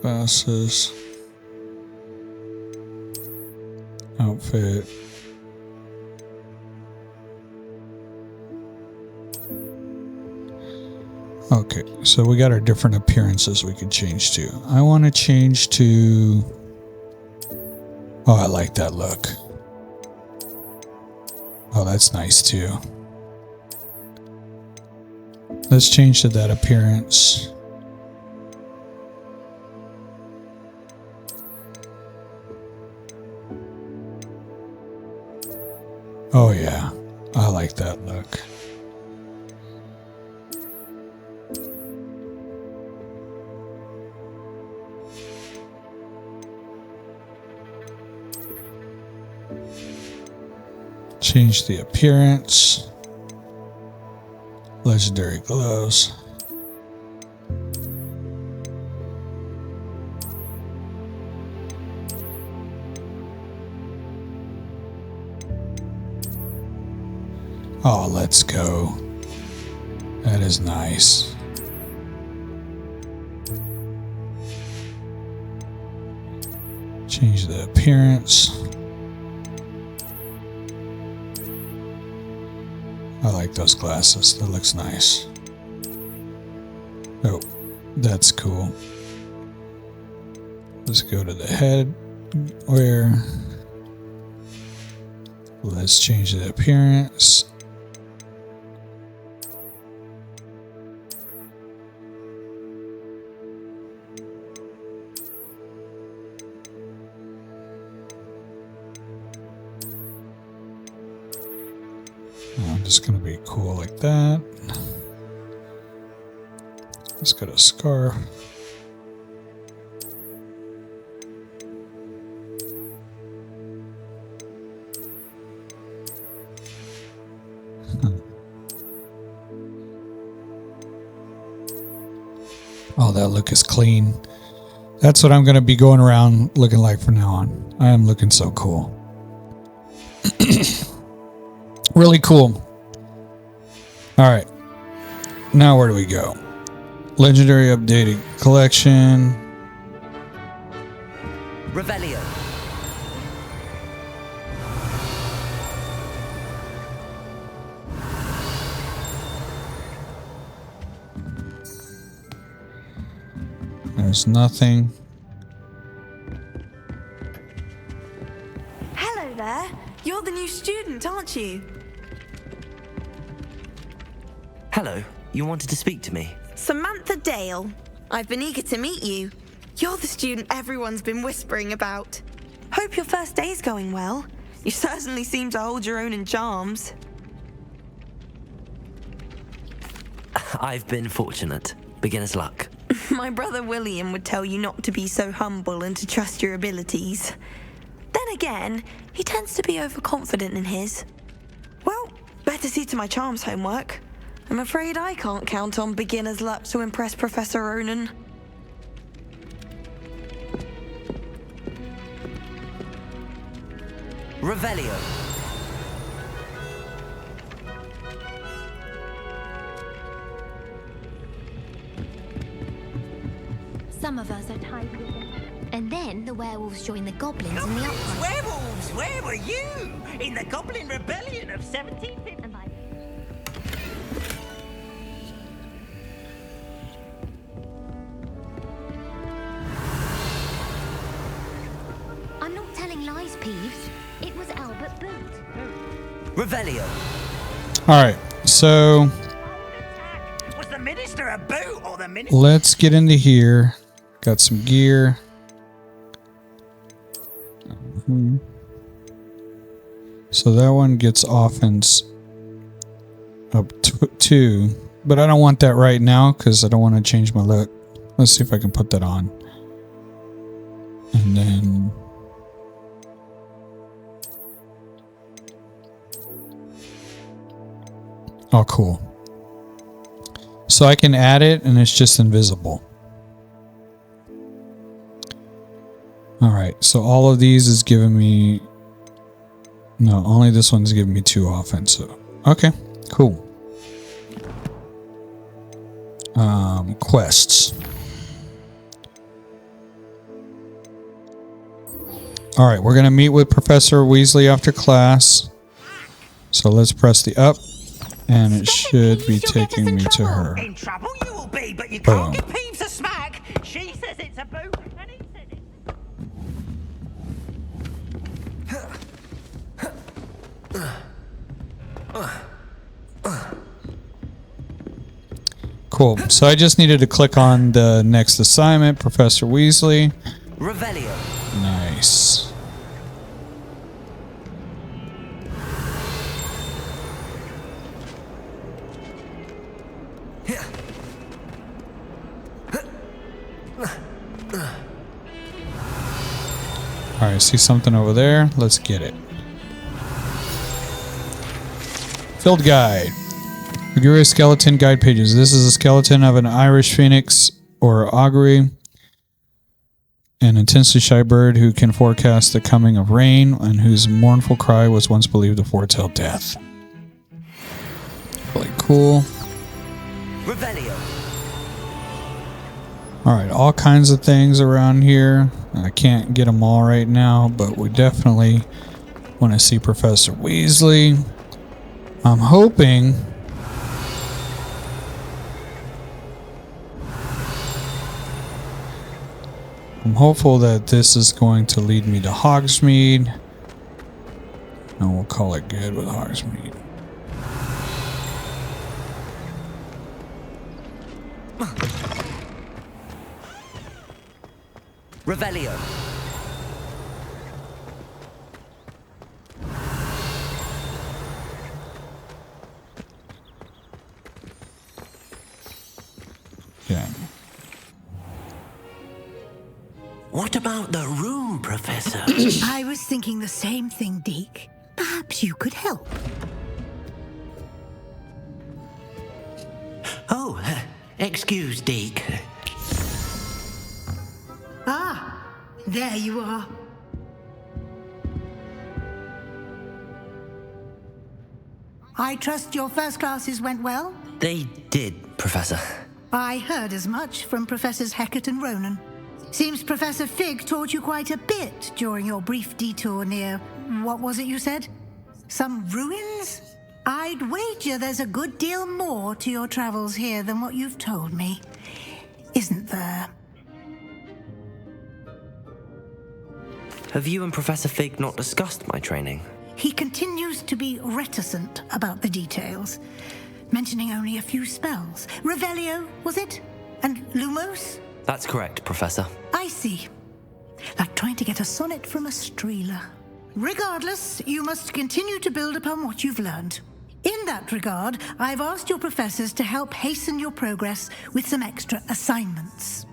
A: Glasses. Outfit. Okay, so we got our different appearances we could change to. I want to change to... Oh, I like that look. Oh, that's nice too. Let's change to that appearance. Oh yeah, I like that look. Change the appearance. Legendary gloves. Oh, let's go. That is nice. Change the appearance. I like those glasses. That looks nice. Oh, that's cool. Let's go to the head where. Let's change the appearance. I'm just going to be cool like that. Let's go to scarf. Oh, that look is clean. That's what I'm going to be going around looking like from now on. I am looking so cool. Really cool. All right. Now where do we go? Legendary updated collection.
B: Revelio.
A: There's nothing.
P: Hello there. You're the new student, aren't you?
B: Hello. You wanted to speak to me?
P: Samantha Dale. I've been eager to meet you. You're the student everyone's been whispering about. Hope your first day's going well. You certainly seem to hold your own in charms.
B: I've been fortunate. Beginner's luck.
P: My brother William would tell you not to be so humble and to trust your abilities. Then again, he tends to be overconfident in his. Well, better see to my charms homework. I'm afraid I can't count on beginner's luck to impress Professor Ronan.
B: Revelio.
C: Some of us are tied with them. And then the werewolves join the goblins in the uprising.
Q: Werewolves, where were you? In the Goblin Rebellion of 1750.
C: I'm not telling lies, Peeves. It was Albert Boot.
B: Revelio.
A: All right, so
Q: Was the minister a boot or the minister?
A: let's get into here. Got some gear. So that one gets offense up to 2, but I don't want that right now because I don't want to change my look. Let's see if I can put that on. And then oh, cool. So I can add it and it's just invisible. All right, so all of these is giving me, no, only this one's giving me 2 offensive. Okay, cool. Quests. All right, we're going to meet with Professor Weasley after class. So let's press the up, and it should be taking me to her.
Q: In trouble you will be, but you
A: Boom.
Q: can't give Peeves a smack. She says it's a boot, and he says it.
A: Cool. So I just needed to click on the next assignment, Professor Weasley.
B: Revelio.
A: Nice. All right, see something over there? Let's get it. Field guide. Augury skeleton guide pages. This is a skeleton of an Irish phoenix or augury, an intensely shy bird who can forecast the coming of rain and whose mournful cry was once believed to foretell death. Really cool.
B: Revelio.
A: Alright, all kinds of things around here. I can't get them all right now, but we definitely want to see Professor Weasley. I'm hoping... I'm hopeful that this is going to lead me to Hogsmeade. And we'll call it good with Hogsmeade.
B: Revelio.
A: Yeah.
Q: What about the room, Professor?
I: I was thinking the same thing, Deke. Perhaps you could help.
Q: Oh, excuse, Deke.
I: Ah, there you are. I trust your first classes went well?
B: They did, Professor.
I: I heard as much from Professors Hecat and Ronan. Seems Professor Fig taught you quite a bit during your brief detour near... what was it you said? Some ruins? I'd wager there's a good deal more to your travels here than what you've told me. Isn't there?
B: Have you and Professor Fig not discussed my training?
I: He continues to be reticent about the details, mentioning only a few spells. Revelio, was it? And Lumos?
B: That's correct, Professor.
I: I see. Like trying to get a sonnet from a streeler. Regardless, you must continue to build upon what you've learned. In that regard, I've asked your professors to help hasten your progress with some extra assignments.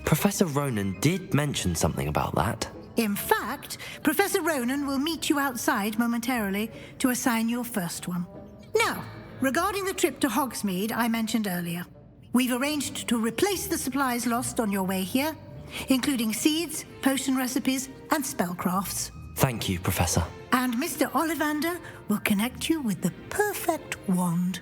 B: Professor Ronan did mention something about that.
I: In fact, Professor Ronan will meet you outside momentarily to assign your first one. Now, regarding the trip to Hogsmeade I mentioned earlier, we've arranged to replace the supplies lost on your way here, including seeds, potion recipes, and spellcrafts.
B: Thank you, Professor.
I: And Mr. Ollivander will connect you with the perfect wand.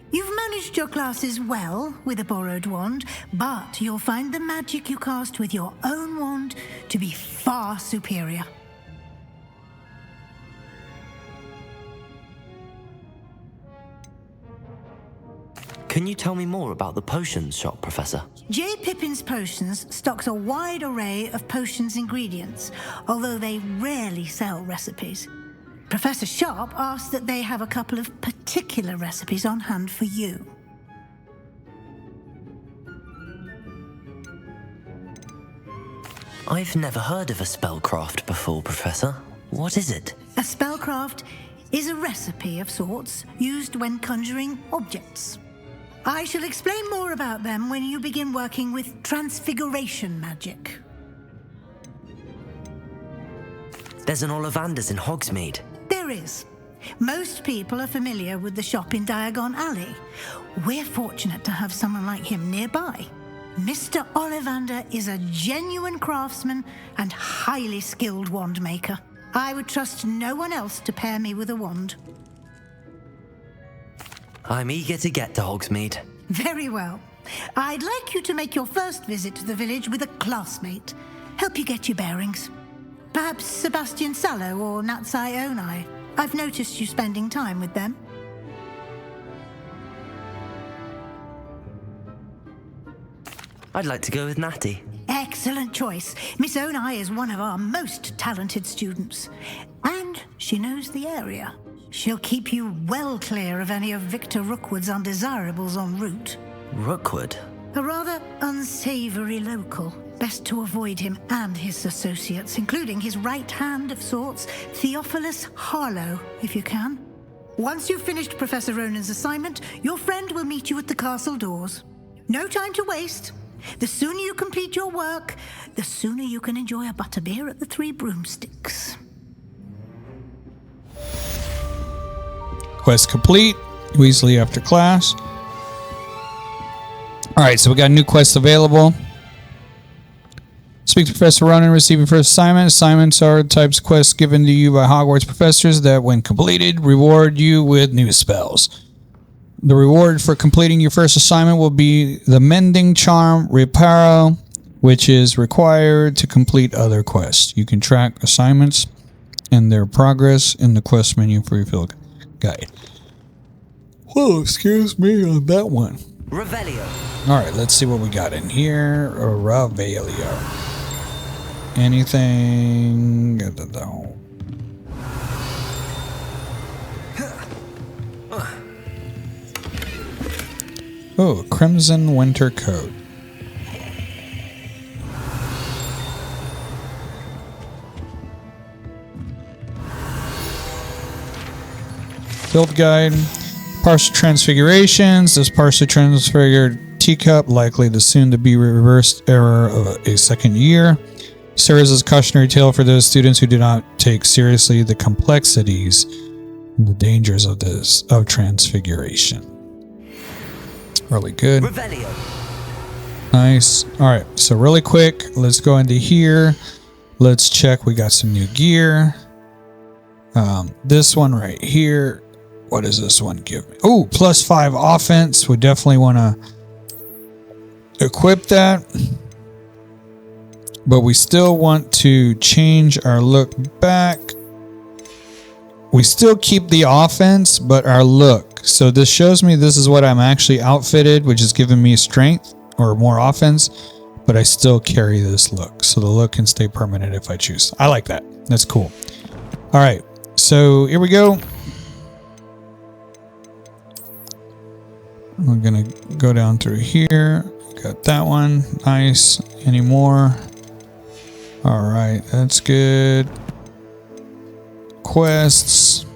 I: You've managed your classes well with a borrowed wand, but you'll find the magic you cast with your own wand to be far superior.
B: Can you tell me more about the potions shop, Professor?
I: J. Pippin's Potions stocks a wide array of potions ingredients, although they rarely sell recipes. Professor Sharp asked that they have a couple of particular recipes on hand for you.
B: I've never heard of a spellcraft before, Professor. What is it?
I: A spellcraft is a recipe of sorts used when conjuring objects. I shall explain more about them when you begin working with transfiguration magic.
B: There's an Ollivander's in Hogsmeade.
I: There is. Most people are familiar with the shop in Diagon Alley. We're fortunate to have someone like him nearby. Mr. Ollivander is a genuine craftsman and highly skilled wand maker. I would trust no one else to pair me with a wand.
B: I'm eager to get to Hogsmeade.
I: Very well. I'd like you to make your first visit to the village with a classmate. Help you get your bearings. Perhaps Sebastian Sallow or Natsai Onai. I've noticed you spending time with them.
B: I'd like to go with Natty.
I: Excellent choice. Miss Onai is one of our most talented students. And she knows the area. She'll keep you well clear of any of Victor Rookwood's undesirables en route.
B: Rookwood?
I: A rather unsavory local. Best to avoid him and his associates, including his right hand of sorts, Theophilus Harlow, if you can. Once you've finished Professor Ronan's assignment, your friend will meet you at the castle doors. No time to waste. The sooner you complete your work, the sooner you can enjoy a butterbeer at the Three Broomsticks.
A: Quest complete. Weasley after class. Alright, so we got new quests available. Speak to Professor Ronan, receiving first assignment. Assignments are types of quests given to you by Hogwarts professors that, when completed, reward you with new spells. The reward for completing your first assignment will be the Mending Charm Reparo, which is required to complete other quests. You can track assignments and their progress in the quest menu for your field guide. Whoa, excuse me on that one.
B: Revelio.
A: Alright, let's see what we got in here. Revelio. Anything? Oh, Crimson Winter Coat. Field guide. Partial transfigurations. This partially transfigured teacup, likely the soon to be reversed error of a second year, serves as a cautionary tale for those students who do not take seriously the complexities and the dangers of transfiguration. Really good.
B: Revelio.
A: Nice. All right, so really quick, let's go into here. Let's check. We got some new gear. This one right here. What does this one give me? Oh, +5 offense. We definitely want to equip that. But we still want to change our look back. We still keep the offense, but our look. So this shows me this is what I'm actually outfitted, which is giving me strength or more offense, but I still carry this look. So the look can stay permanent if I choose. I like that. That's cool. All right, so here we go. We're gonna go down through here. Got that one. Nice. Any more? All right, that's good. Quests.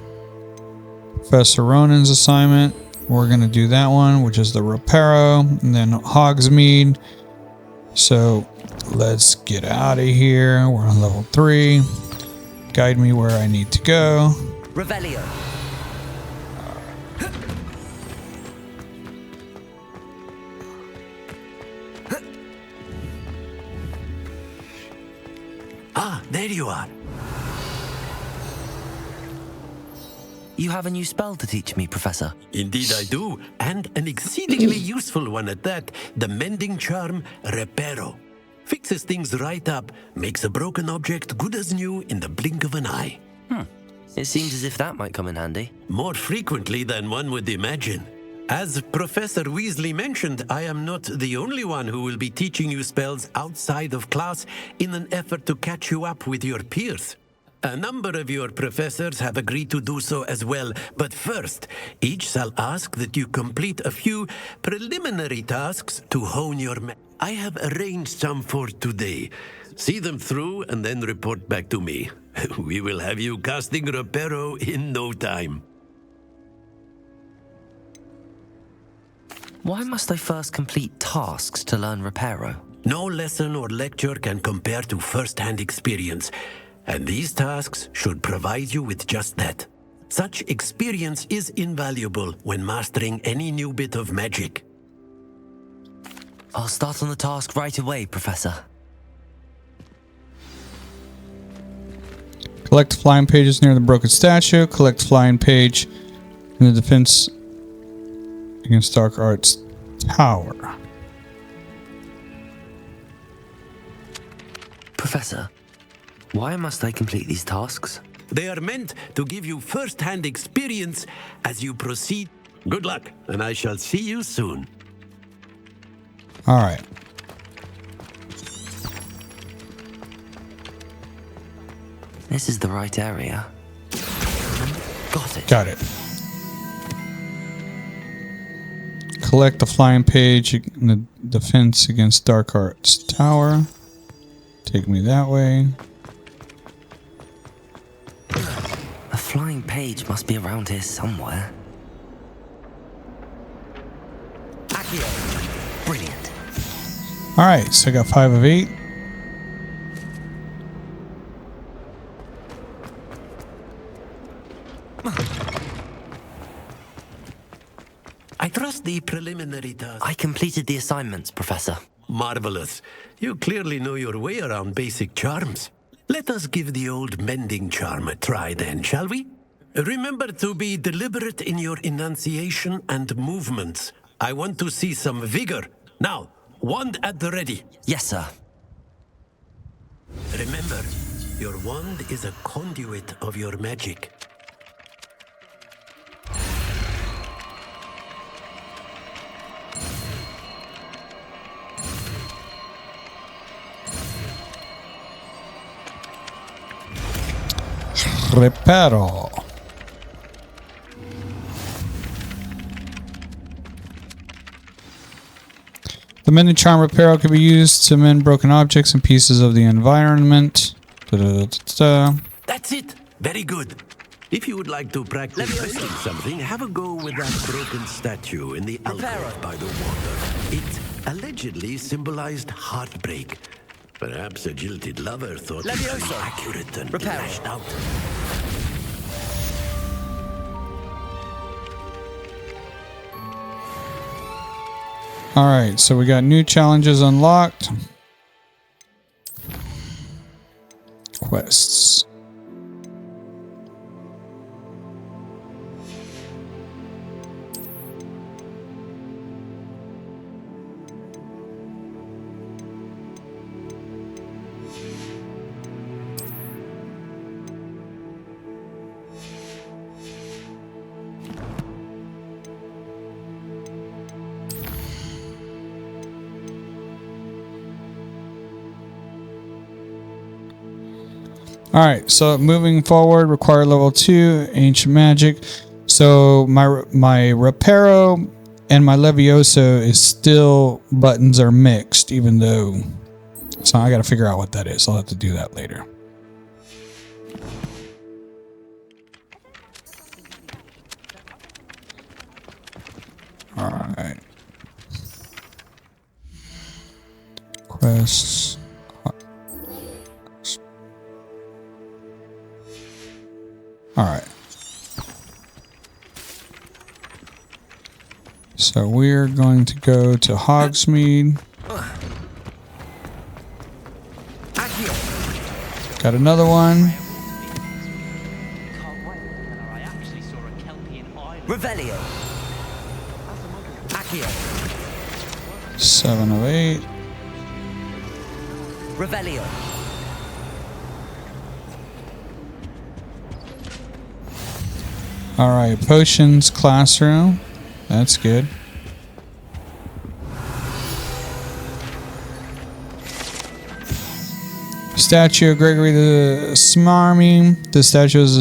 A: Professor Ronan's assignment. We're going to do that one, which is the Reparo, and then Hogsmeade. So let's get out of here. We're on level 3. Guide me where I need to go.
B: Revelio.
O: Ah, there you are.
B: You have a new spell to teach me, Professor.
O: Indeed I do, and an exceedingly useful one at that. The Mending Charm Reparo. Fixes things right up, makes a broken object good as new in the blink of an eye.
B: It seems as if that might come in handy.
O: More frequently than one would imagine. As Professor Weasley mentioned, I am not the only one who will be teaching you spells outside of class in an effort to catch you up with your peers. A number of your professors have agreed to do so as well, but first, each shall ask that you complete a few preliminary tasks to hone your I have arranged some for today. See them through and then report back to me. We will have you casting Reparo in no time.
B: Why must I first complete tasks to learn Reparo?
O: No lesson or lecture can compare to first-hand experience, and these tasks should provide you with just that. Such experience is invaluable when mastering any new bit of magic.
B: I'll start on the task right away, Professor.
A: Collect flying pages near the broken statue. Collect flying page in the defense against Dark Arts Tower.
B: Professor, why must I complete these tasks?
O: They are meant to give you first-hand experience as you proceed. Good luck, and I shall see you soon.
A: All right.
B: This is the right area. Got it.
A: Got it. Collect the flying page in the defense against Dark Arts Tower. Take me that way.
B: A flying page must be around here somewhere. Accio. Brilliant.
A: All right, so I got 5 of 8.
B: completed the assignments, Professor.
O: Marvelous. You clearly know your way around basic charms. Let us give the old mending charm a try then, shall we? Remember to be deliberate in your enunciation and movements. I want to see some vigor. Now, wand at the ready.
B: Yes, sir.
O: Remember, your wand is a conduit of your magic.
A: Reparo. The mending charm Reparo can be used to mend broken objects and pieces of the environment.
O: That's it. Very good. If you would like to practice mending something, have a go with that broken statue in the alcove by the water. It allegedly symbolized heartbreak. Perhaps a jilted lover thought it was more accurate and lashed out.
A: Alright, so we got new challenges unlocked. Quests. All right, so moving forward, require level 2, ancient magic. So my Reparo and my Levioso is still, buttons are mixed, even though, so I got to figure out what that is. I'll have to do that later. All right. Quests. All right. So we're going to go to Hogsmeade. Got another one.
B: Revelio. Accio.
A: 7 of 8.
B: Revelio.
A: All right, potions classroom. That's good. Statue of Gregory the Smarmy. The statue is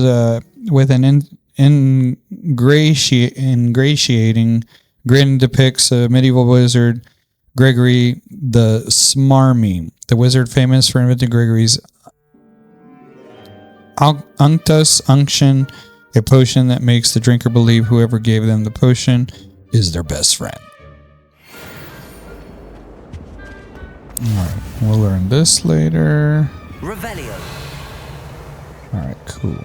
A: with an ingratiating grin depicts a medieval wizard, Gregory the Smarmy, the wizard famous for inventing Gregory's Unctus Unction, a potion that makes the drinker believe whoever gave them the potion is their best friend. Alright, we'll learn this later.
B: Revelio.
A: Alright, cool.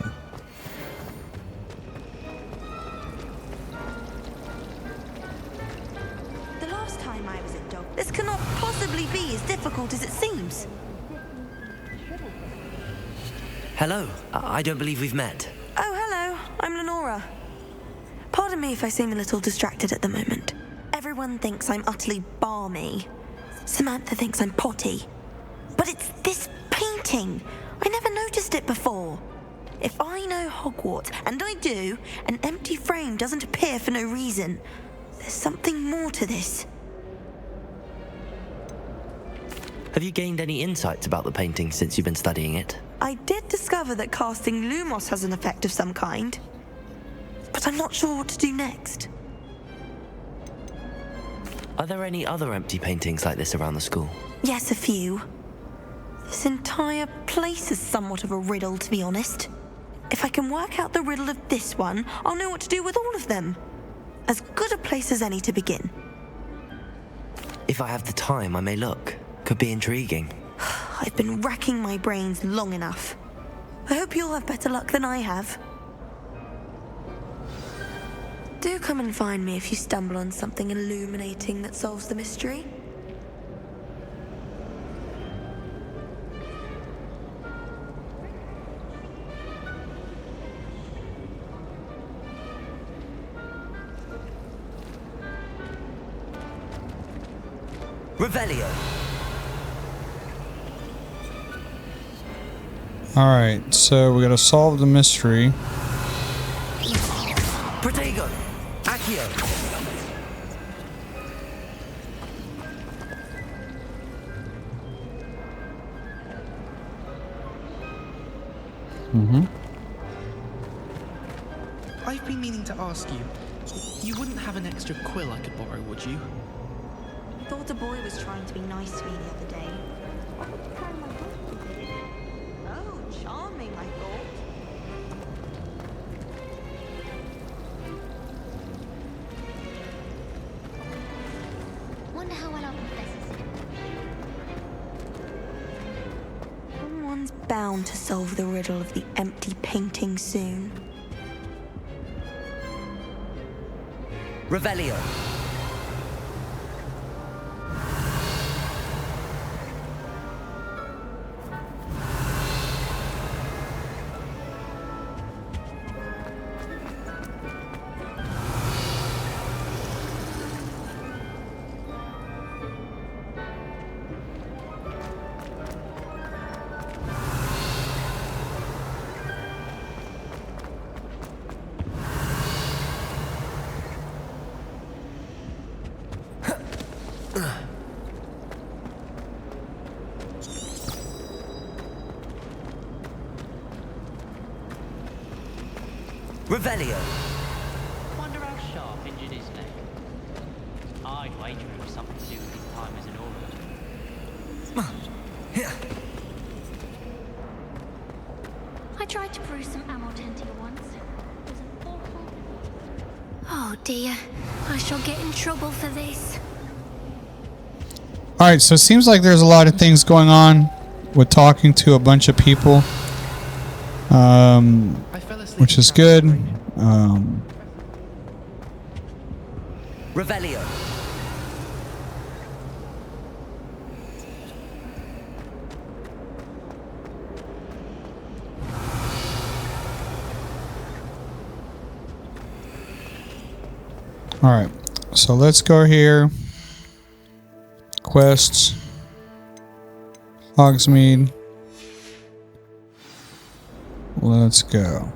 P: The last time I was at Dog, this cannot possibly be as difficult as it seems.
B: Hello. I don't believe we've met.
P: Oh, hello. I'm Lenora. Pardon me if I seem a little distracted at the moment. Everyone thinks I'm utterly balmy. Samantha thinks I'm potty. But it's this painting. I never noticed it before. If I know Hogwarts, and I do, an empty frame doesn't appear for no reason. There's something more to this.
B: Have you gained any insights about the painting since you've been studying it?
P: I did discover that casting Lumos has an effect of some kind. But I'm not sure what to do next.
B: Are there any other empty paintings like this around the school?
P: Yes, a few. This entire place is somewhat of a riddle, to be honest. If I can work out the riddle of this one, I'll know what to do with all of them. As good a place as any to begin.
B: If I have the time, I may look. Could be intriguing.
P: I've been racking my brains long enough. I hope you'll have better luck than I have. Do come and find me if you stumble on something illuminating that solves the mystery.
B: Revelio.
A: Alright, so we gotta solve the mystery.
B: Protego. Accio.
H: I've been meaning to ask you. You wouldn't have an extra quill I could borrow, would you?
F: I thought a boy was trying to be nice to me the other day.
P: Oh, charming, I thought.
C: Wonder how well our professor's doing.
P: Someone's bound to solve the riddle of the empty painting soon.
B: Revelio. Revelio.
R: Wonder how sharp injured his neck. I'd wager it was something to do with his time as an aura.
C: I tried to brew some Amortentia once. It was an awful... Oh dear, I shall get in trouble for this.
A: Alright, so it seems like there's a lot of things going on with talking to a bunch of people. Which is good.
B: Revelio.
A: Alright, so let's go here. Quests. Hogsmeade. Let's go.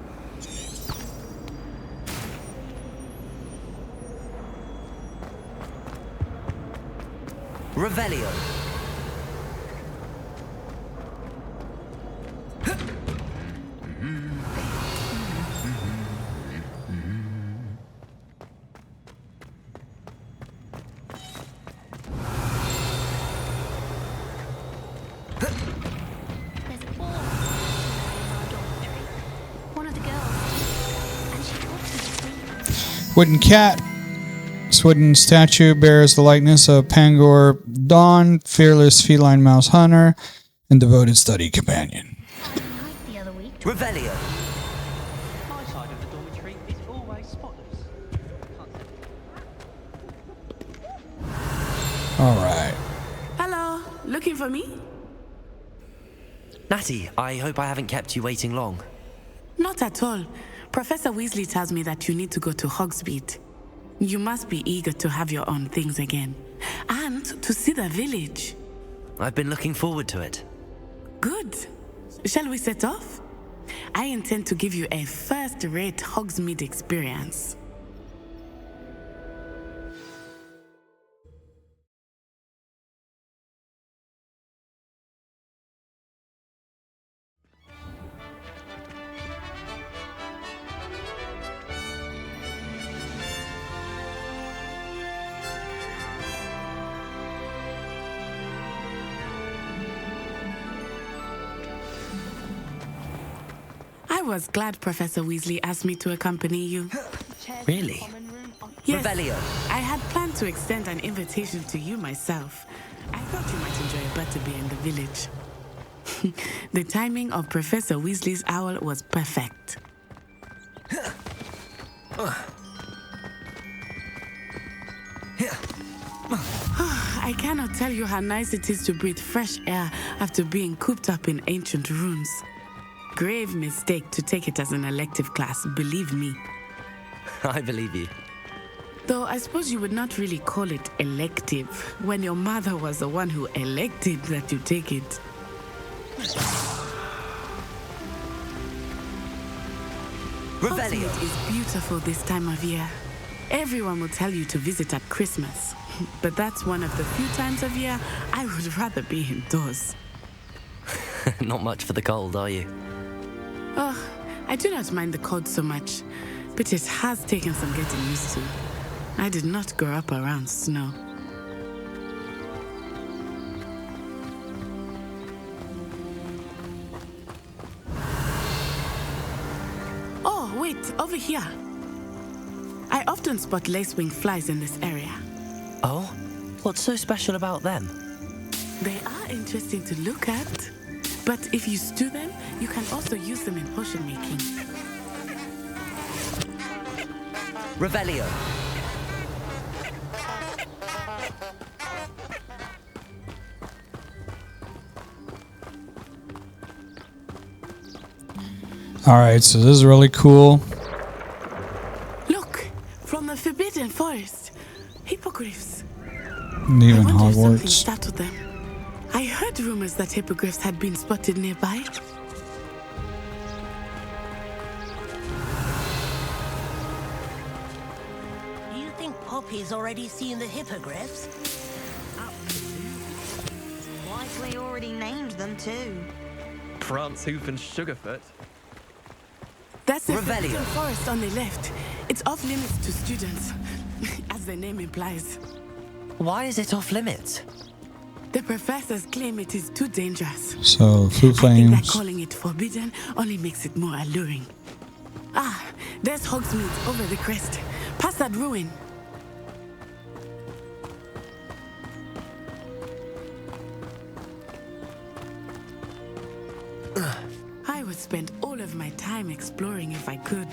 B: Revelio.
A: Wooden cat. This wooden statue bears the likeness of Pangor Dawn, fearless feline mouse hunter, and devoted study companion.
B: Revelio.
R: My side of the dormitory is always spotless.
A: Alright.
G: Hello, looking for me?
B: Natty, I hope I haven't kept you waiting long.
G: Not at all. Professor Weasley tells me that you need to go to Hogsmeade. You must be eager to have your own things again. And to see the village.
B: I've been looking forward to it.
G: Good. Shall we set off? I intend to give you a first-rate Hogsmeade experience. I was glad Professor Weasley asked me to accompany you.
B: Really?
G: Yes,
B: Revelio.
G: I had planned to extend an invitation to you myself. I thought you might enjoy a butterbeer in the village. The timing of Professor Weasley's owl was perfect. I cannot tell you how nice it is to breathe fresh air after being cooped up in ancient ruins. Grave mistake to take it as an elective class, believe me.
B: I believe you.
G: Though I suppose you would not really call it elective when your mother was the one who elected that you take it. Hogsmeade is beautiful this time of year. Everyone will tell you to visit at Christmas, but that's one of the few times of year I would rather be indoors.
B: Not much for the cold, are you?
G: Oh, I do not mind the cold so much, but it has taken some getting used to. I did not grow up around snow. Oh, wait, over here. I often spot lacewing flies in this area.
B: Oh? What's so special about them?
G: They are interesting to look at, but if you stew them, you can also use them in potion making.
B: Revelio.
A: All right, so this is really cool.
G: Look, from the Forbidden Forest, hippogriffs.
A: Even
G: I wonder if something
A: Hogwarts.
G: startled them. I heard rumors that hippogriffs had been spotted nearby.
N: Do you think Poppy's already seen the hippogriffs?
P: Likely already named them too.
H: Prance, Hoof, and Sugarfoot.
G: That's the
B: Revelio.
G: Forbidden Forest on the left. It's off limits to students, as the name implies.
B: Why is it off limits?
G: The professors claim it is too dangerous.
A: So, Foo
G: I think that
A: Flames.
G: calling it forbidden only makes it more alluring. Ah, there's Hogsmeade over the crest. Past that ruin. I would spend all of my time exploring if I could.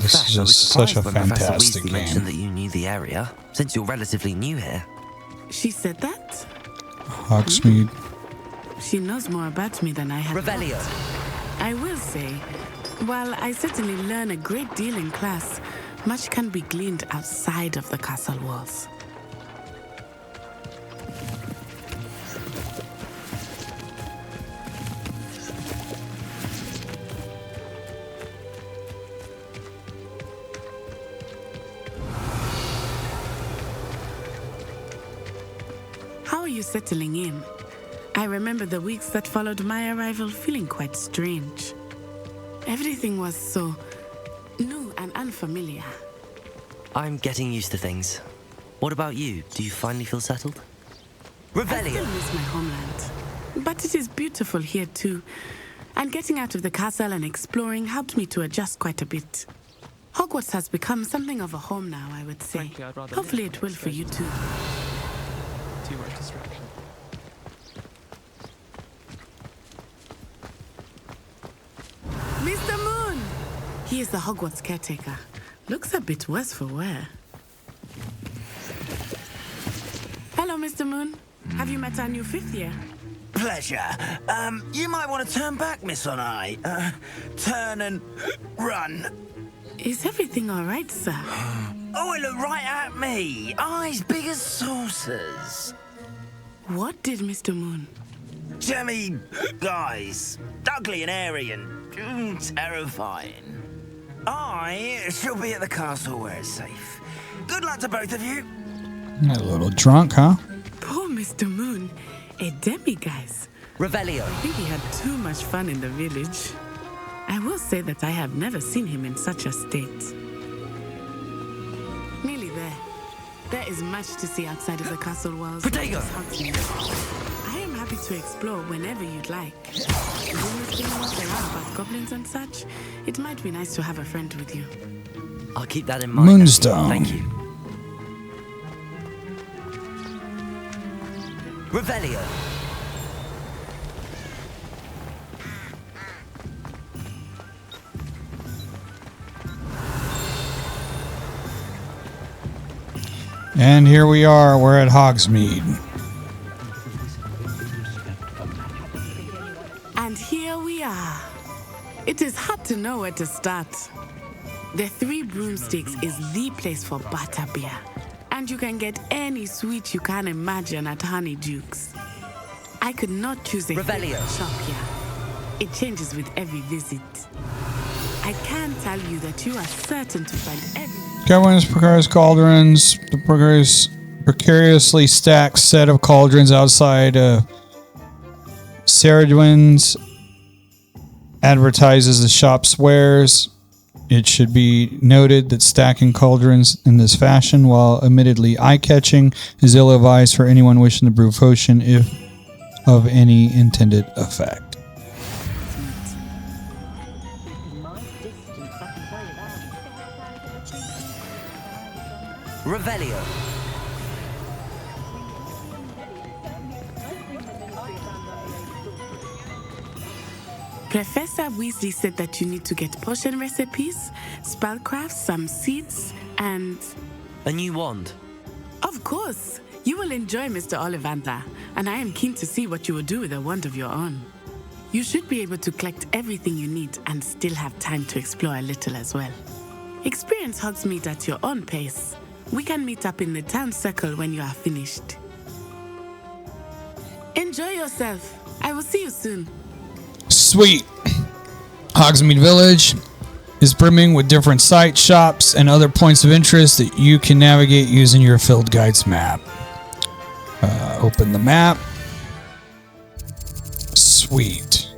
A: This is just such a fantastic
B: Weasley mentioned
A: game.
B: that you knew the area, since you're relatively new here.
G: She said that?
A: Hogsmeade.
G: She knows more about me than I had
B: Revelio.
G: thought. I will say, while I certainly learn a great deal in class, much can be gleaned outside of the castle walls. How are you settling in? I remember the weeks that followed my arrival feeling quite strange. Everything was so new and unfamiliar.
B: I'm getting used to things. What about you? Do you finally feel settled?
G: I
B: Revelio.
G: still miss my homeland, but it is beautiful here too. And getting out of the castle and exploring helped me to adjust quite a bit. Hogwarts has become something of a home now, I would say.
H: Frankly, I'd rather
G: Hopefully
H: live
G: it will for you too.
H: Too much distraction.
G: Mr. Moon! He is the Hogwarts caretaker. Looks a bit worse for wear. Hello, Mr. Moon. Have you met our new fifth year?
Q: Pleasure. You might want to turn back, Miss Onai. Turn and run.
G: Is everything all right, sir?
Q: Oh, it looked right at me. Eyes big as saucers.
G: What did Mr. Moon?
Q: Jemmy guys. Ugly and airy and terrifying. I shall be at the castle where it's safe. Good luck to both of you.
A: A little drunk, huh?
G: Poor Mr. Moon. A demiguise.
B: Revelio.
G: I think he had too much fun in the village. I will say that I have never seen him in such a state. Nearly there. There is much to see outside of the castle walls.
B: Potato.
G: I am happy to explore whenever you'd like. Rumors being walked around about goblins and such, it might be nice to have a friend with you.
B: I'll keep that in mind.
A: Moonstone.
B: Thank you. Revelio.
A: And here we are. We're at Hogsmeade.
G: And here we are. It is hard to know where to start. The Three Broomsticks is the place for butterbeer. And you can get any sweet you can imagine at Honeyduke's. I could not choose a favorite shop here. It changes with every visit. I can tell you that you are certain to find everything.
A: Government's precarious cauldrons. The precariously stacked set of cauldrons outside Ceridwen's advertises the shop's wares. It should be noted that stacking cauldrons in this fashion, while admittedly eye-catching, is ill-advised for anyone wishing to brew potion if of any intended effect.
N: Revelio.
G: Professor Weasley said that you need to get potion recipes, spellcraft, some seeds, and...
N: a new wand.
G: Of course. You will enjoy Mr. Ollivander, and I am keen to see what you will do with a wand of your own. You should be able to collect everything you need and still have time to explore a little as well. Experience Hogsmeade at your own pace. We can meet up in the town circle when you are finished. Enjoy yourself. I will see you soon.
A: Sweet. Hogsmeade Village is brimming with different sites, shops, and other points of interest that you can navigate using your Field Guides map. Open the map. Sweet.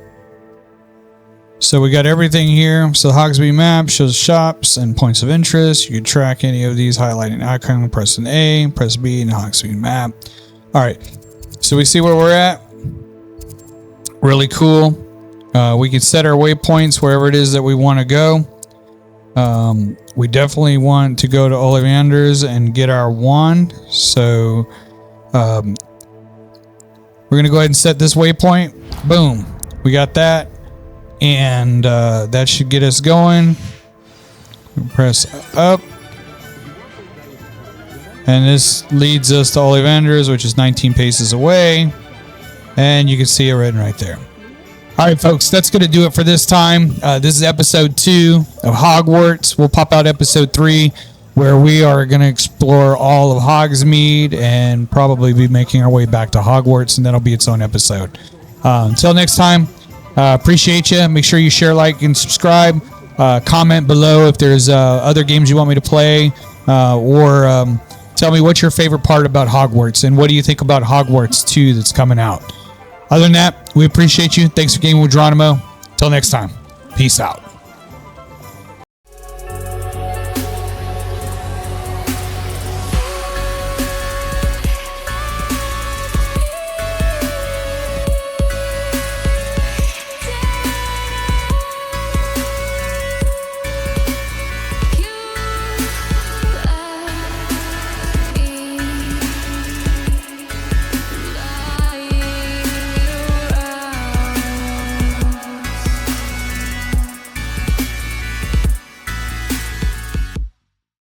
A: So we got everything here. So the Hogsmeade map shows shops and points of interest. You can track any of these, highlighting icon, press an A, press B, and Hogsmeade map. All right. So we see where we're at. Really cool. We can set our waypoints wherever it is that we want to go. We definitely want to go to Ollivander's and get our wand. So we're going to go ahead and set this waypoint. Boom. We got that. And that should get us going. Press up. And this leads us to Ollivander's, which is 19 paces away. And you can see it written right there. All right, folks, that's going to do it for this time. This is episode 2 of Hogwarts. We'll pop out episode 3, where we are going to explore all of Hogsmeade and probably be making our way back to Hogwarts, and that'll be its own episode. Until next time, appreciate you. Make sure you share, like, and subscribe. Comment below if there's other games you want me to play, or tell me what's your favorite part about Hogwarts, and what do you think about Hogwarts 2 that's coming out. Other than that, we appreciate you. Thanks for gaming with Geronimo. Till next time. Peace out.